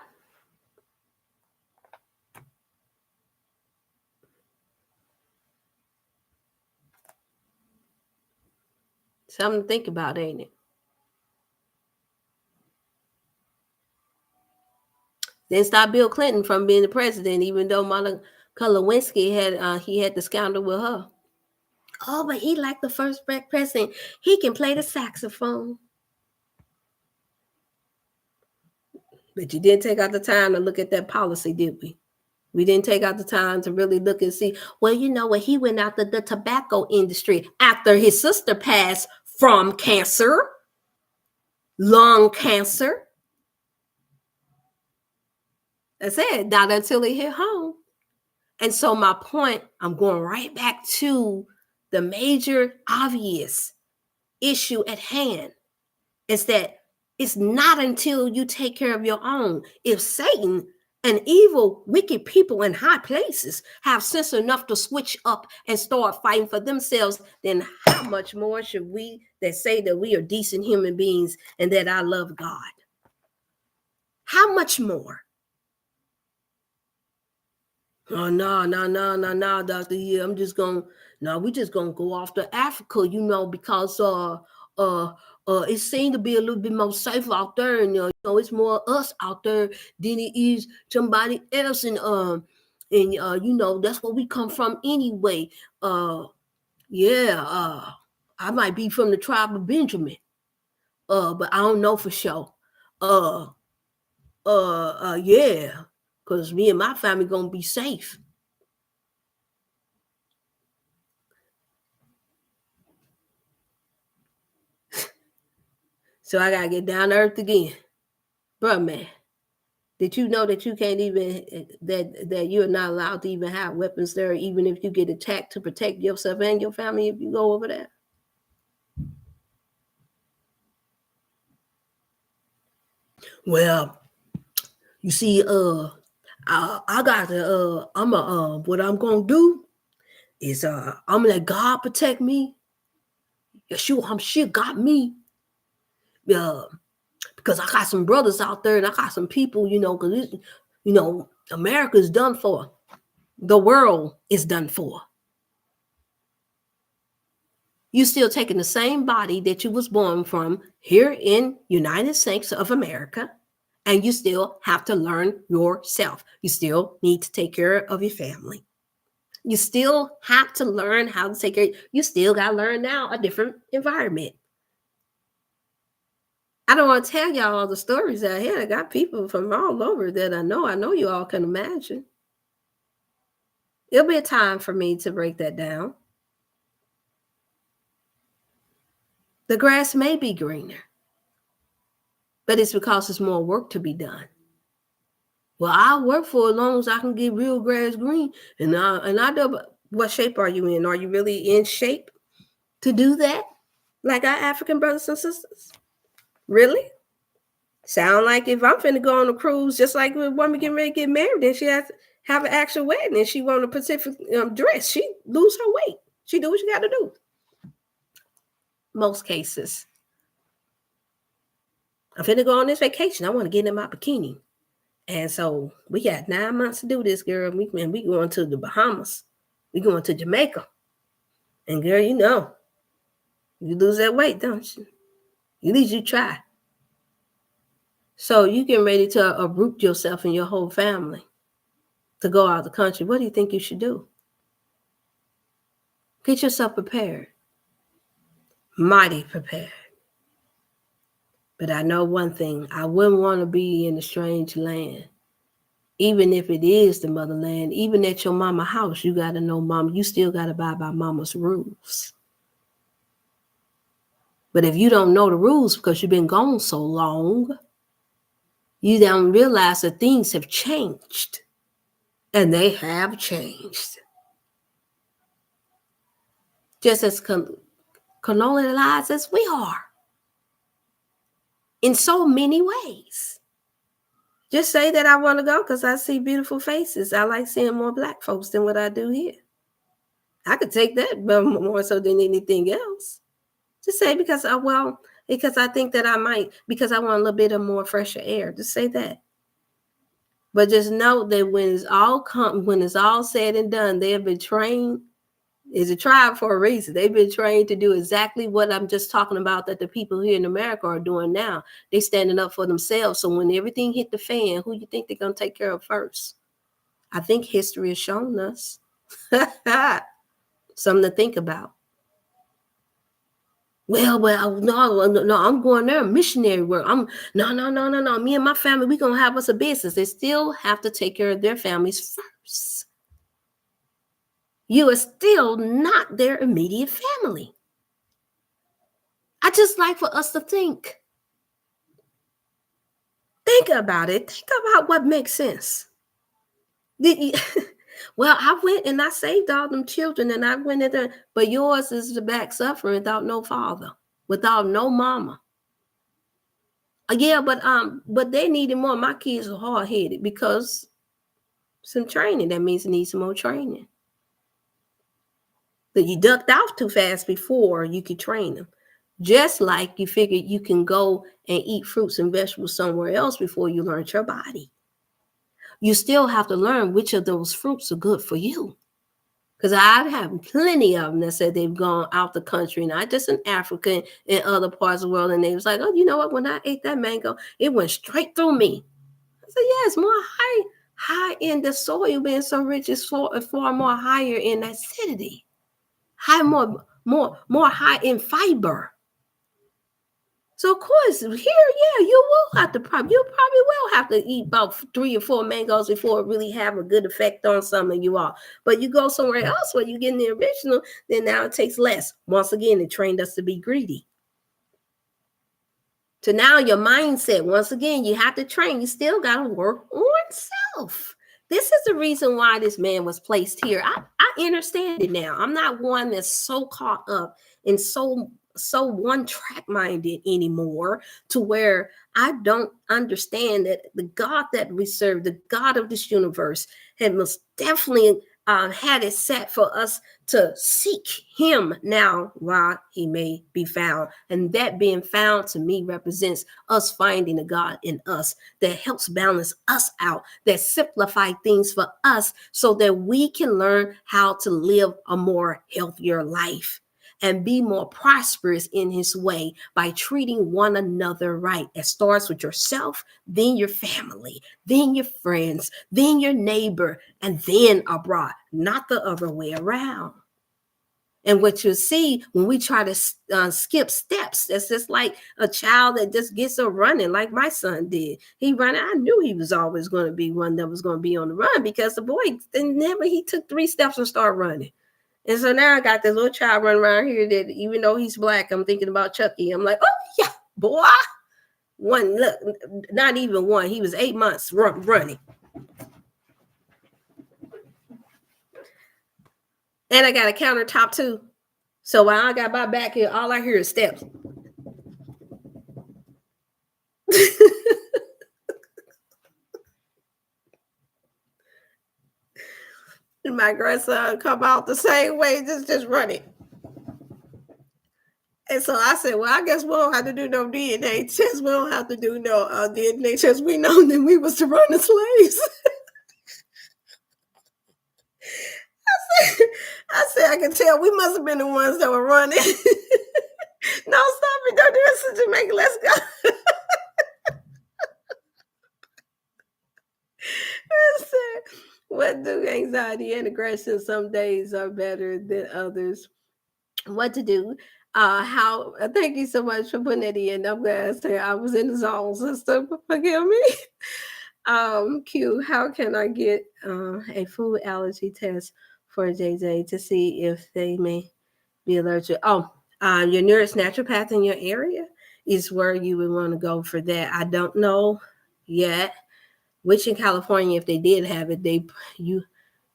Something to think about, ain't it? Then stop Bill Clinton from being the president, even though Monica Lewinsky had the scandal with her. Oh, but he like the first black president. He can play the saxophone. But you didn't take out the time to look at that policy, did we? We didn't take out the time to really look and see, well, you know what? He went after the tobacco industry after his sister passed from cancer, lung cancer. That's it. Not until he hit home. And so my point, I'm going right back to the major obvious issue at hand, is that it's not until you take care of your own. If Satan and evil, wicked people in high places have sense enough to switch up and start fighting for themselves, then how much more should we that say that we are decent human beings and that I love God? How much more? Oh, no, Dr. Yeah, we just gonna go off to Africa, because it seemed to be a little bit more safe out there, and it's more us out there than it is somebody else, and that's where we come from anyway. I might be from the tribe of Benjamin, but I don't know for sure. Yeah, because me and my family gonna be safe. So I gotta get down to earth again. Bruh, man, did you know that you can't even, that you're not allowed to even have weapons there, even if you get attacked, to protect yourself and your family if you go over there? Well, you see, I got to, what I'm going to do is, I'm going to let God protect me. Yeshua, sure got me. Because I got some brothers out there and I got some people, because, America's done for. The world is done for. You still taking the same body that you was born from here in United States of America, and you still have to learn yourself. You still need to take care of your family. You still have to learn how to take care. You still got to learn now a different environment. I don't want to tell y'all all the stories I had. I got people from all over that I know you all can imagine. It'll be a time for me to break that down. The grass may be greener, but it's because there's more work to be done. Well, I'll work for as long as I can get real grass green. And I do. What shape are you in? Are you really in shape to do that? Like our African brothers and sisters? Really? Sound like if I'm finna go on a cruise, just like when a woman getting ready to get married, then she has to have an actual wedding and she want a Pacific dress. She lose her weight. She do what she got to do. Most cases. I'm finna go on this vacation. I want to get in my bikini. And so we got 9 months to do this, girl. We going to the Bahamas. We going to Jamaica. And girl, you lose that weight, don't you? At least you try. So you getting ready to uproot yourself and your whole family to go out of the country. What do you think you should do? Get yourself prepared. Mighty prepared. But I know one thing. I wouldn't want to be in a strange land. Even if it is the motherland, even at your mama house, you got to know, mama, you still got to abide by mama's rules. But if you don't know the rules because you've been gone so long, you don't realize that things have changed. And they have changed. Just as colonialized as we are. In so many ways. Just say that I want to go because I see beautiful faces. I like seeing more Black folks than what I do here. I could take that more so than anything else. Just say because I think that I might, because I want a little bit of more fresher air. Just say that. But just know that when it's all said and done, they have been trained. It's a tribe for a reason. They've been trained to do exactly what I'm just talking about that the people here in America are doing now. They're standing up for themselves. So when everything hit the fan, who you think they're going to take care of first? I think history has shown us. Something to think about. Well, no, I'm going there, missionary work. No. Me and my family, we're going to have us a business. They still have to take care of their families first. You are still not their immediate family. I just like for us to think. Think about it. Think about what makes sense. Well, I went and I saved all them children and I went in there, but yours is the back suffering without no father, without no mama. Yeah, but they needed more. My kids are hard-headed because some training. That means they need some more training. That you ducked off too fast before you could train them. Just like you figured you can go and eat fruits and vegetables somewhere else before you learned your body. You still have to learn which of those fruits are good for you. Because I have plenty of them that said they've gone out the country, not just in Africa and other parts of the world. And they was like, oh, you know what? When I ate that mango, it went straight through me. I said, yeah, it's more high in the soil being so rich, it's far more higher in acidity. More high in fiber. So of course, here, yeah, you probably will have to eat about 3 or 4 mangoes before it really have a good effect on some of you all. But you go somewhere else where you get the original, then now it takes less. Once again, it trained us to be greedy. So now your mindset, once again, you have to train. You still got to work on self. This is the reason why this man was placed here. I understand it now. I'm not one that's so caught up and so so one track minded anymore, to where I don't understand that the God that we serve, the God of this universe, had most definitely had it set for us to seek him now while he may be found. And that being found to me represents us finding a God in us that helps balance us out, that simplify things for us so that we can learn how to live a more healthier life and be more prosperous in his way by treating one another right. It starts with yourself, then your family, then your friends, then your neighbor, and then abroad, not the other way around. And what you see when we try to skip steps, it's just like a child that just gets a running, like my son did. He ran. I knew he was always going to be one that was going to be on the run, because the boy he took 3 steps and started running. And so now I got this little child running around here that, even though he's black, I'm thinking about Chucky. I'm like, oh yeah, boy. One, look, not even one. He was 8 months running. And I got a countertop too. So while I got my back here, all I hear is steps. And my grandson come out the same way, just running. And so I said, well, I guess we don't have to do no DNA test. We don't have to do no DNA test. We know that we was to run the slaves. I said, I can tell we must have been the ones that were running. No, stop it. Don't do this in Jamaica. Let's go. I said, what do anxiety and aggression some days are better than others? What to do? How? Thank you so much for putting that in. I'm glad I say I was in the zone, sister. Forgive me. Q, how can I get a food allergy test for JJ to see if they may be allergic? Oh, your nearest naturopath in your area is where you would want to go for that. I don't know yet which in California, if they did have it,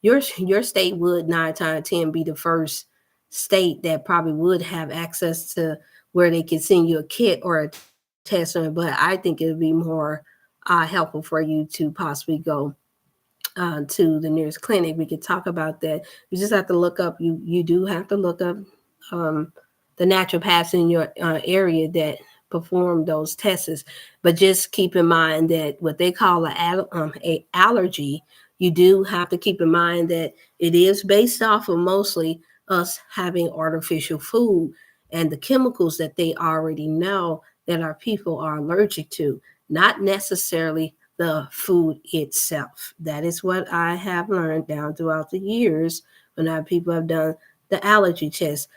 your state would 9 times out of 10 be the first state that probably would have access to where they could send you a kit or a test on it. But I think it would be more helpful for you to possibly go to the nearest clinic. We could talk about that. You just have to look up. You do have to look up the naturopaths in your area that perform those tests. But just keep in mind that what they call a allergy, you do have to keep in mind that it is based off of mostly us having artificial food and the chemicals that they already know that our people are allergic to, not necessarily the food itself. That is what I have learned down throughout the years when our people have done the allergy test.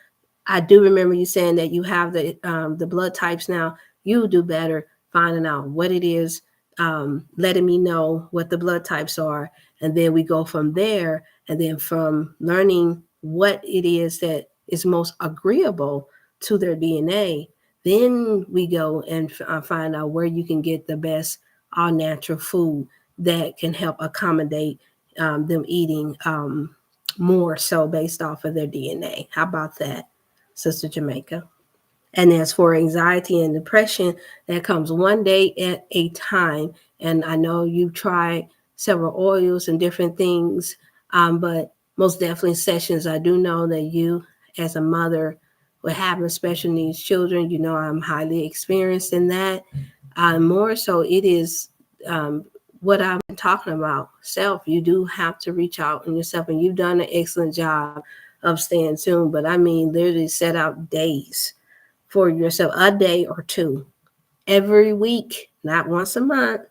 I do remember you saying that you have the blood types now. You do better finding out what it is, letting me know what the blood types are, and then we go from there. And then from learning what it is that is most agreeable to their DNA, then we go and find out where you can get the best all natural food that can help accommodate them eating more so based off of their DNA. How about that, Sister Jamaica? And as for anxiety and depression, that comes one day at a time. And I know you've tried several oils and different things, but most definitely sessions. I do know that you, as a mother with having special needs children, you know I'm highly experienced in that. More so, it is what I've been talking about. Self, you do have to reach out on yourself, and you've done an excellent job of staying tuned. But I mean, literally set out days for yourself, a day or two every week, not once a month,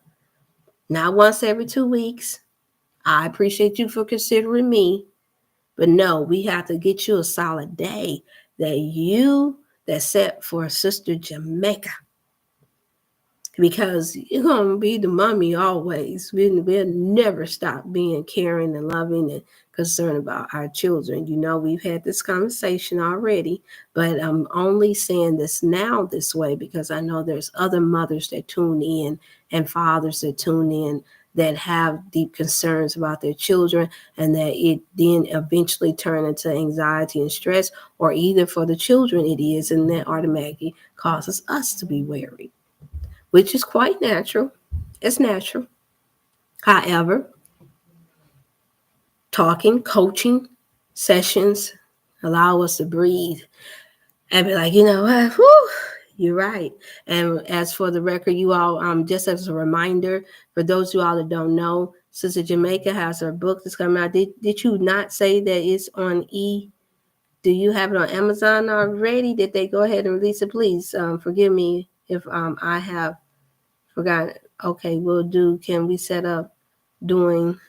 not once every 2 weeks. I appreciate you for considering me, but no, we have to get you a solid day that set for Sister Jamaica, because you're going to be the mommy always. We'll never stop being caring and loving and concerned about our children. You know, we've had this conversation already, but I'm only saying this now this way because I know there's other mothers that tune in and fathers that tune in that have deep concerns about their children, and that it then eventually turn into anxiety and stress, or either for the children it is, and that automatically causes us to be wary, which is quite natural. It's natural. However, talking, coaching sessions allow us to breathe and be like, you know what, whew, you're right. And as for the record, you all, just as a reminder, for those of you all that don't know, Sister Jamaica has her book that's coming out. Did you not say that it's on do you have it on Amazon already? Did they go ahead and release it? Please forgive me if I have forgotten. Okay, we'll do. Can we set up doing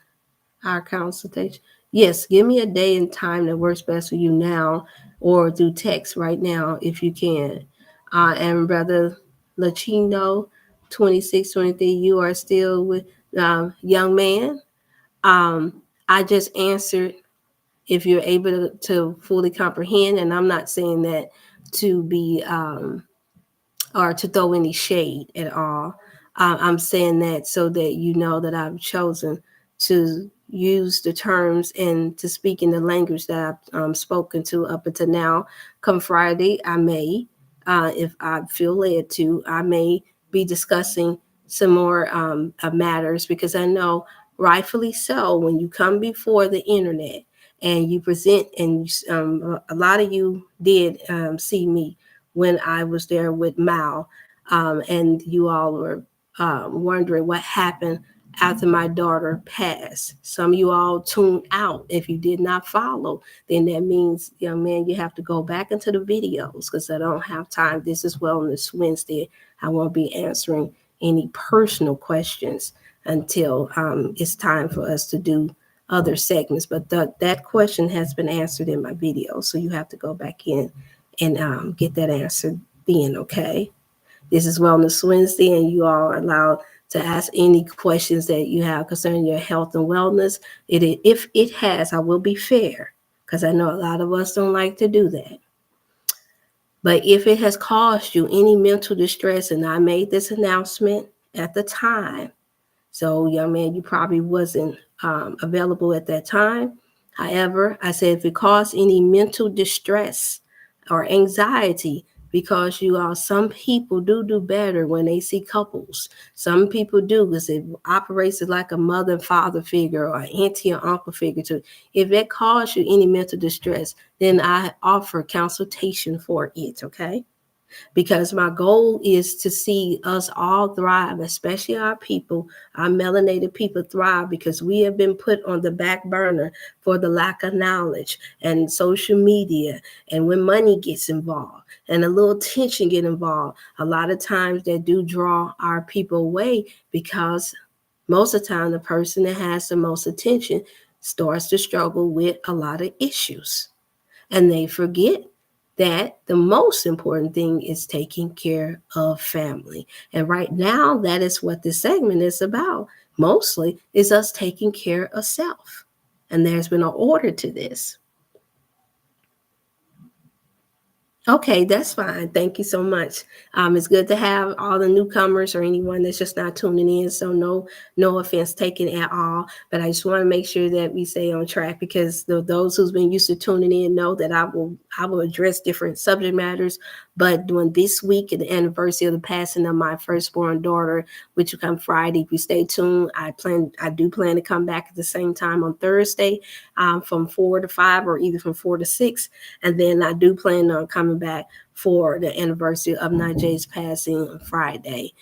our consultation? Yes, give me a day and time that works best for you now, or do text right now if you can. And Brother Lachino, 26, 23, you are still with young man. I just answered if you're able to fully comprehend, and I'm not saying that to be or to throw any shade at all. I'm saying that so that you know that I've chosen to use the terms and to speak in the language that I've spoken to up until now. Come Friday, I may, if I feel led to, I may be discussing some more matters, because I know rightfully so, when you come before the internet and you present, and a lot of you did see me when I was there with Mal, and you all were wondering what happened after my daughter passed. Some of you all tuned out. If you did not follow, then that means, young man, you have to go back into the videos, because I don't have time. This is Wellness Wednesday. I won't be answering any personal questions until it's time for us to do other segments. But that question has been answered in my video, so you have to go back in and get that answer then, okay? This is Wellness Wednesday, and you all are allowed to ask any questions that you have concerning your health and wellness. If it has, I will be fair, because I know a lot of us don't like to do that. But if it has caused you any mental distress, and I made this announcement at the time, so young man, you probably wasn't available at that time. However, I said if it caused any mental distress or anxiety, because some people do better when they see couples. Some people do, because it operates like a mother and father figure, or auntie or uncle figure too. If it caused you any mental distress, then I offer consultation for it, okay? Because my goal is to see us all thrive, especially our people, our melanated people thrive, because we have been put on the back burner for the lack of knowledge and social media. And when money gets involved and a little tension get involved, a lot of times that do draw our people away, because most of the time the person that has the most attention starts to struggle with a lot of issues. And they forget that the most important thing is taking care of family. And right now, that is what this segment is about. Mostly is us taking care of self. And there's been an order to this. Okay, that's fine. Thank you so much. It's good to have all the newcomers or anyone that's just not tuning in. So no offense taken at all. But I just want to make sure that we stay on track, because those who's been used to tuning in know that I will address different subject matters. But during this week, at the anniversary of the passing of my firstborn daughter, which will come Friday, if you stay tuned, I do plan to come back at the same time on Thursday, from 4 to 5, or either from 4 to 6. And then I do plan on coming back for the anniversary of Najee's passing on Friday.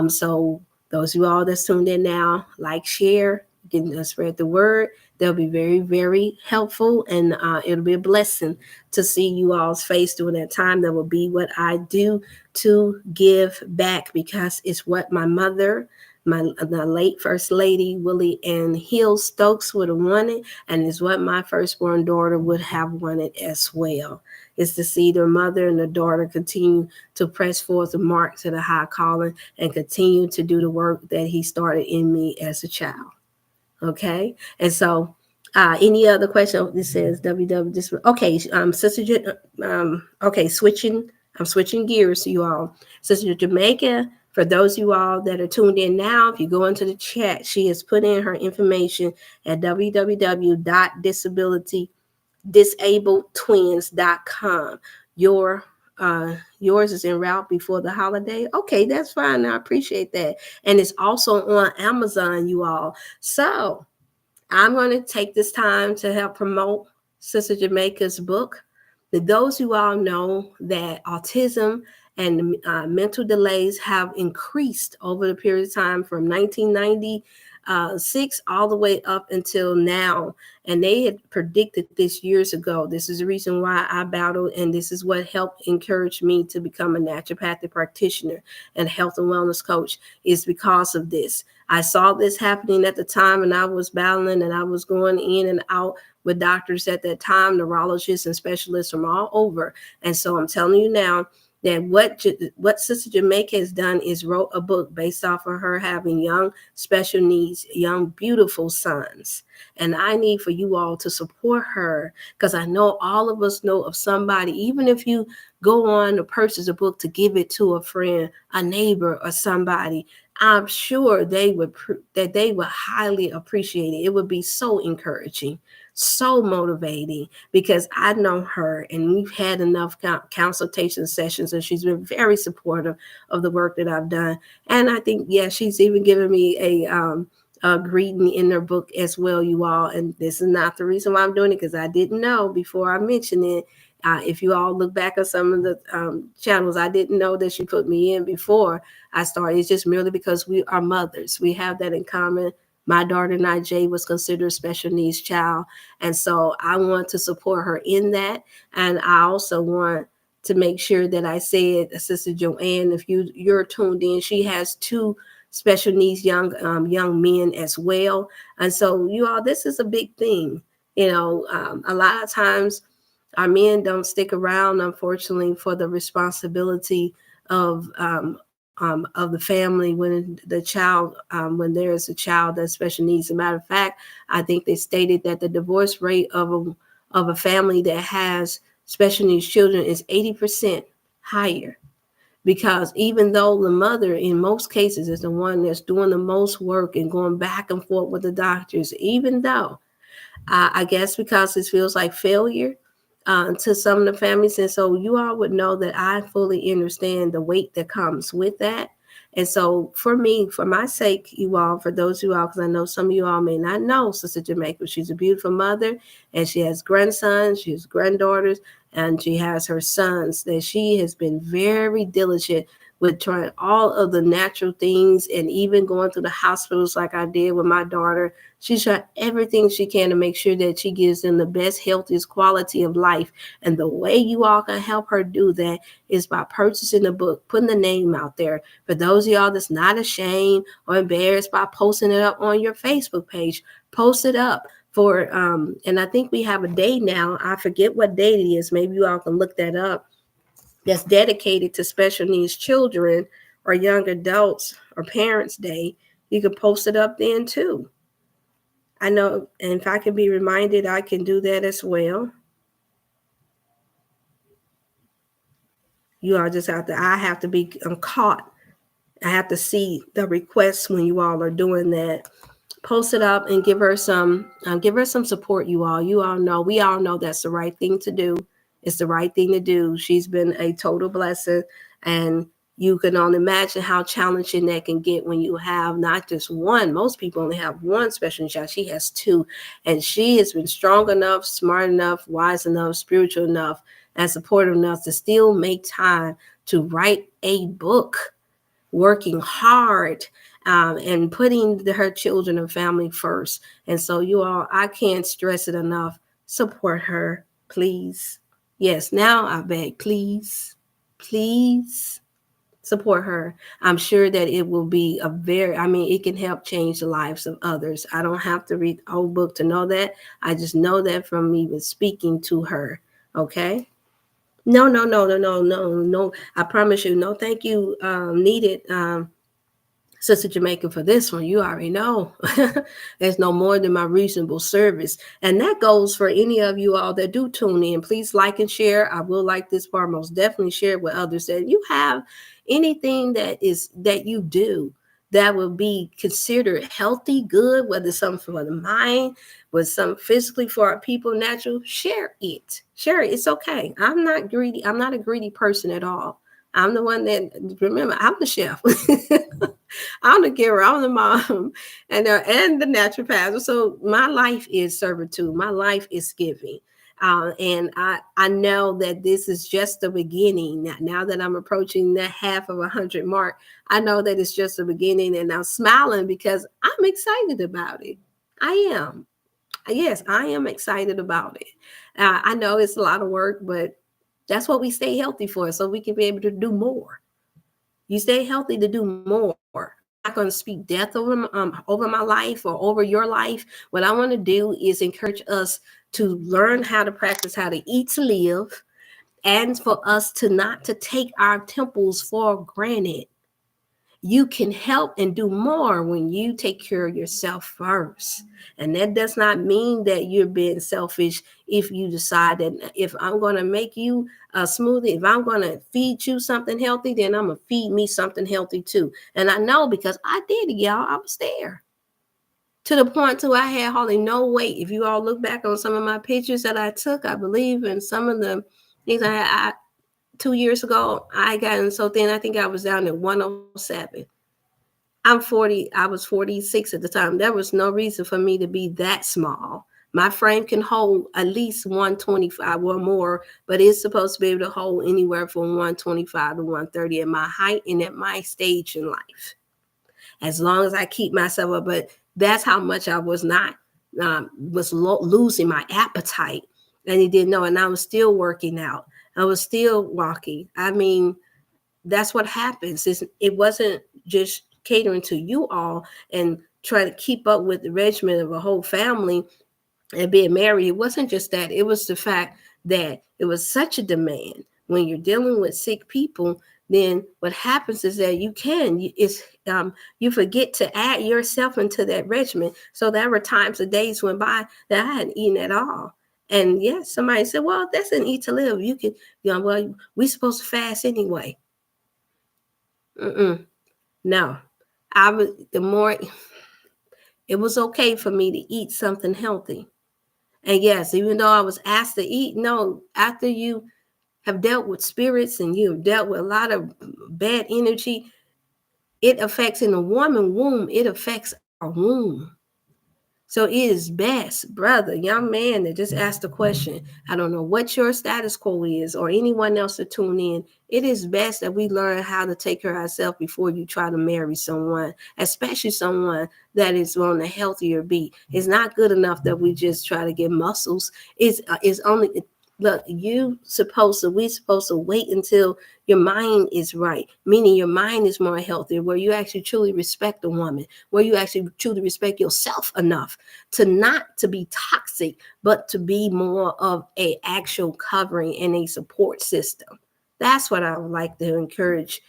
So those of you all that's tuned in now, like, share, getting us spread the word. They'll be very, very helpful, and it'll be a blessing to see you all's face during that time. That will be what I do to give back, because it's what my mother, the late First Lady Willie Ann Hill Stokes would have wanted, and it's what my firstborn daughter would have wanted as well. Is to see their mother and the daughter continue to press forth the mark to the high calling, and continue to do the work that he started in me as a child. Okay, and so any other question? This says WW. This okay, Sister. Okay, switching. I'm switching gears, you all. Sister Jamaica For those of you all that are tuned in now, if you go into the chat, she has put in her information at www.disabledtwins.com. Yours is en route before the holiday. Okay, that's fine. I appreciate that. And it's also on Amazon, you all. So I'm going to take this time to help promote Sister Jamaica's book. Those who all know that autism and mental delays have increased over the period of time from 1996 all the way up until now. And they had predicted this years ago. This is the reason why I battled, and this is what helped encourage me to become a naturopathic practitioner and health and wellness coach, is because of this. I saw this happening at the time, and I was battling, and I was going in and out with doctors at that time, neurologists and specialists from all over. And so I'm telling you now that what Sister Jamaica has done is wrote a book based off of her having young special needs, young beautiful sons. And I need for you all to support her, because I know all of us know of somebody, even if you go on to purchase a book to give it to a friend, a neighbor, or somebody, I'm sure they would highly appreciate it. It would be so encouraging, so motivating, because I know her and we've had enough consultation sessions, and she's been very supportive of the work that I've done. And I think, yeah, she's even given me a greeting in her book as well, you all. And this is not the reason why I'm doing it, because I didn't know before I mentioned it. If you all look back at some of the channels, I didn't know that she put me in before I started. It's just merely because we are mothers. We have that in common. My daughter, Najee, was considered a special needs child. And so I want to support her in that. And I also want to make sure that I said, Sister Joanne, if you're tuned in, she has 2 special needs young men as well. And so you all, this is a big thing. You know, a lot of times our men don't stick around, unfortunately, for the responsibility of the family when the child, when there is a child that special needs. As a matter of fact, I think they stated that the divorce rate of a family that has special needs children is 80% higher. Because even though the mother, in most cases, is the one that's doing the most work and going back and forth with the doctors, even though I guess because it feels like failure to some of the families. And so you all would know that I fully understand the weight that comes with that. And so for me, for my sake, you all, for those of you all, because I know some of you all may not know Sister Jamaica, she's a beautiful mother, and she has grandsons, she has granddaughters, and she has her sons, that she has been very diligent with trying all of the natural things, and even going through the hospitals like I did with my daughter. She's tried everything she can to make sure that she gives them the best, healthiest quality of life. And the way you all can help her do that is by purchasing the book, putting the name out there. For those of y'all that's not ashamed or embarrassed by posting it up on your Facebook page, post it up. For and I think we have a day now. I forget what date it is. Maybe you all can look that up. That's dedicated to special needs children or young adults or Parents Day. You can post it up then too. I know, and if I can be reminded, I can do that as well. You all just have to, I have to be caught. I have to see the requests when you all are doing that. Post it up and give her some support, you all. You all know, we all know that's the right thing to do. It's the right thing to do. She's been a total blessing, and you can only imagine how challenging that can get when you have not just one. Most people only have one special child. She has 2, and she has been strong enough, smart enough, wise enough, spiritual enough, and supportive enough to still make time to write a book, working hard, and putting her children and family first. And so you all, I can't stress it enough. Support her, please. Yes, now I beg, please support her. I'm sure that it will be it can help change the lives of others. I don't have to read the whole book to know that. I just know that from even speaking to her. Okay. No. I promise you, no thank you needed, Sister Jamaica, for this one, you already know. There's no more than my reasonable service. And that goes for any of you all that do tune in. Please like and share. I will like this part, most definitely share it with others, that you have anything that you do that will be considered healthy, good, whether it's something for the mind, whether something physically for our people, natural, share it. Share it. It's okay. I'm not greedy. I'm not a greedy person at all. I'm the one that, remember, I'm the chef. I'm the giver, I'm the mom, and the naturopath. So my life is servitude. My life is giving. And I know that this is just the beginning. Now that I'm approaching the half of 100 mark, I know that it's just the beginning, and I'm smiling because I'm excited about it. I am. Yes, I am excited about it. I know it's a lot of work, but that's what we stay healthy for, so we can be able to do more. You stay healthy to do more. I'm not going to speak death over my life or over your life. What I want to do is encourage us to learn how to practice how to eat to live, and for us to not to take our temples for granted. You can help and do more when you take care of yourself first. And that does not mean that you're being selfish if you decide that if I'm going to make you a smoothie, if I'm going to feed you something healthy, then I'm going to feed me something healthy too. And I know because I did it, y'all. I was there. To the point too, I had hardly no weight. If you all look back on some of my pictures that I took, I believe, in some of the things I had 2 years ago, I gotten so thin, I think I was down at 107. I'm 40. I was 46 at the time. There was no reason for me to be that small. My frame can hold at least 125 or more, but it's supposed to be able to hold anywhere from 125 to 130 at my height and at my stage in life. As long as I keep myself up, but that's how much I was not, losing my appetite. And he didn't know, and I was still working out. I was still walking. I mean, that's what happens. It wasn't just catering to you all and trying to keep up with the regimen of a whole family and being married. It wasn't just that. It was the fact that it was such a demand. When you're dealing with sick people, then what happens is that you forget to add yourself into that regimen. So there were times of days went by that I hadn't eaten at all. And yes, somebody said, well, that's an eat to live. You can, well, we're supposed to fast anyway. No, it was okay for me to eat something healthy. And yes, even though I was asked to eat, no, after you have dealt with spirits and you have dealt with a lot of bad energy, it affects in a woman womb, it affects our womb. So it is best, brother, young man that just asked the question. I don't know what your status quo is or anyone else to tune in. It is best that we learn how to take care of ourselves before you try to marry someone, especially someone that is on a healthier beat. It's not good enough that we just try to get muscles. It's only, look, we supposed to wait until your mind is right, meaning your mind is more healthy, where you actually truly respect a woman, where you actually truly respect yourself enough to not to be toxic, but to be more of a actual covering and a support system. That's what I would like to encourage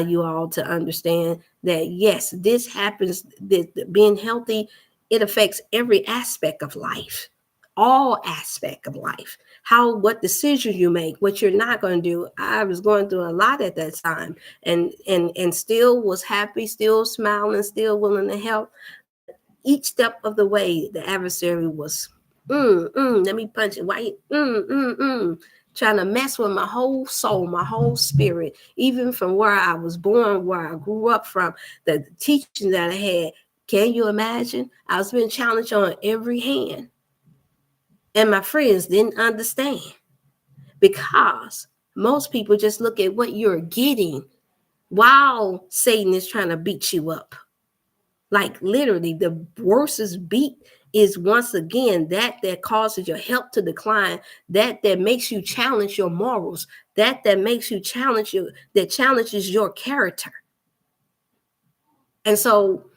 you all to understand, that yes, this happens, that being healthy, it affects every aspect of life, all aspect of life. What decisions you make, what you're not going to do. I was going through a lot at that time, and still was happy, still smiling, still willing to help. But each step of the way, the adversary was, let me punch it. Why? Trying to mess with my whole soul, my whole spirit, even from where I was born, where I grew up from, the teaching that I had. Can you imagine? I was being challenged on every hand. And my friends didn't understand, because most people just look at what you're getting while Satan is trying to beat you up. Like literally, the worstest beat is, once again, that causes your health to decline, that makes you challenge your morals, that makes you that challenges your character. And so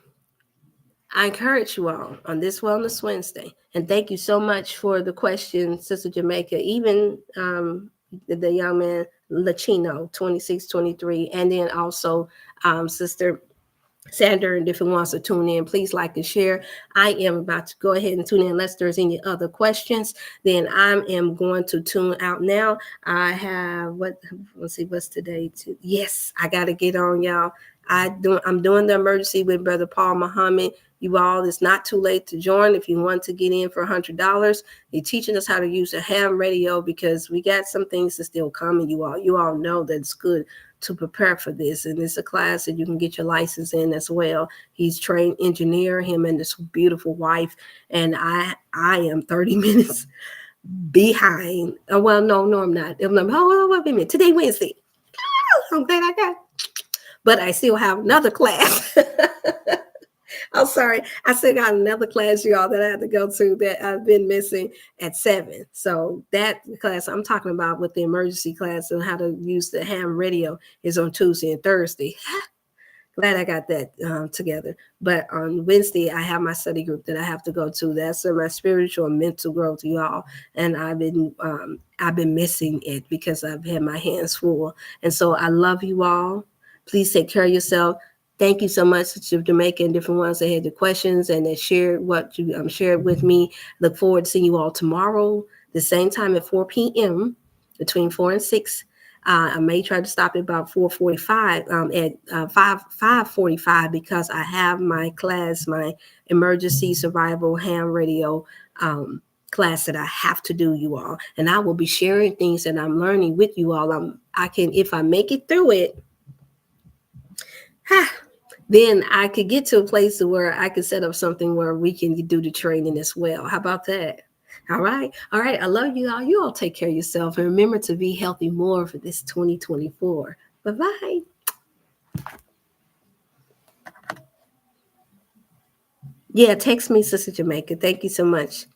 I encourage you all on this Wellness Wednesday, and thank you so much for the question, Sister Jamaica, even the young man, Lachino, 26, 23, and then also Sister Sandra and different ones to tune in, please like and share. I am about to go ahead and tune in unless there's any other questions. Then I am going to tune out now. I have let's see, what's today? Yes, I gotta get on, y'all. I'm doing the emergency with Brother Paul Muhammad. You all, it's not too late to join if you want to get in for $100. They're teaching us how to use a ham radio because we got some things that still coming. You all know that it's good to prepare for this, and it's a class that you can get your license in as well. He's trained engineer, him and this beautiful wife, and I am 30 minutes behind. Oh, well, no, I'm not. Wait a minute. Today Wednesday. I'm glad I got, but I still have another class. I'm sorry. I still got another class, y'all, that I have to go to that I've been missing at 7. So that class I'm talking about with the emergency class on how to use the ham radio is on Tuesday and Thursday. Glad I got that together. But on Wednesday, I have my study group that I have to go to. That's my spiritual and mental growth, y'all. And I've been missing it because I've had my hands full. And so I love you all. Please take care of yourself. Thank you so much to Jamaica and different ones that had the questions and that shared what you shared with me. Look forward to seeing you all tomorrow, the same time at 4 p.m., between 4 and 6. I may try to stop at about 4:45 at 5:45 because I have my class, my emergency survival ham radio class that I have to do, you all. And I will be sharing things that I'm learning with you all. I can, if I make it through it, then I could get to a place where I could set up something where we can do the training as well. How about that? All right. I love you all. You all take care of yourself and remember to be healthy more for this 2024. Bye-bye. Yeah, text me, Sister Jamaica. Thank you so much.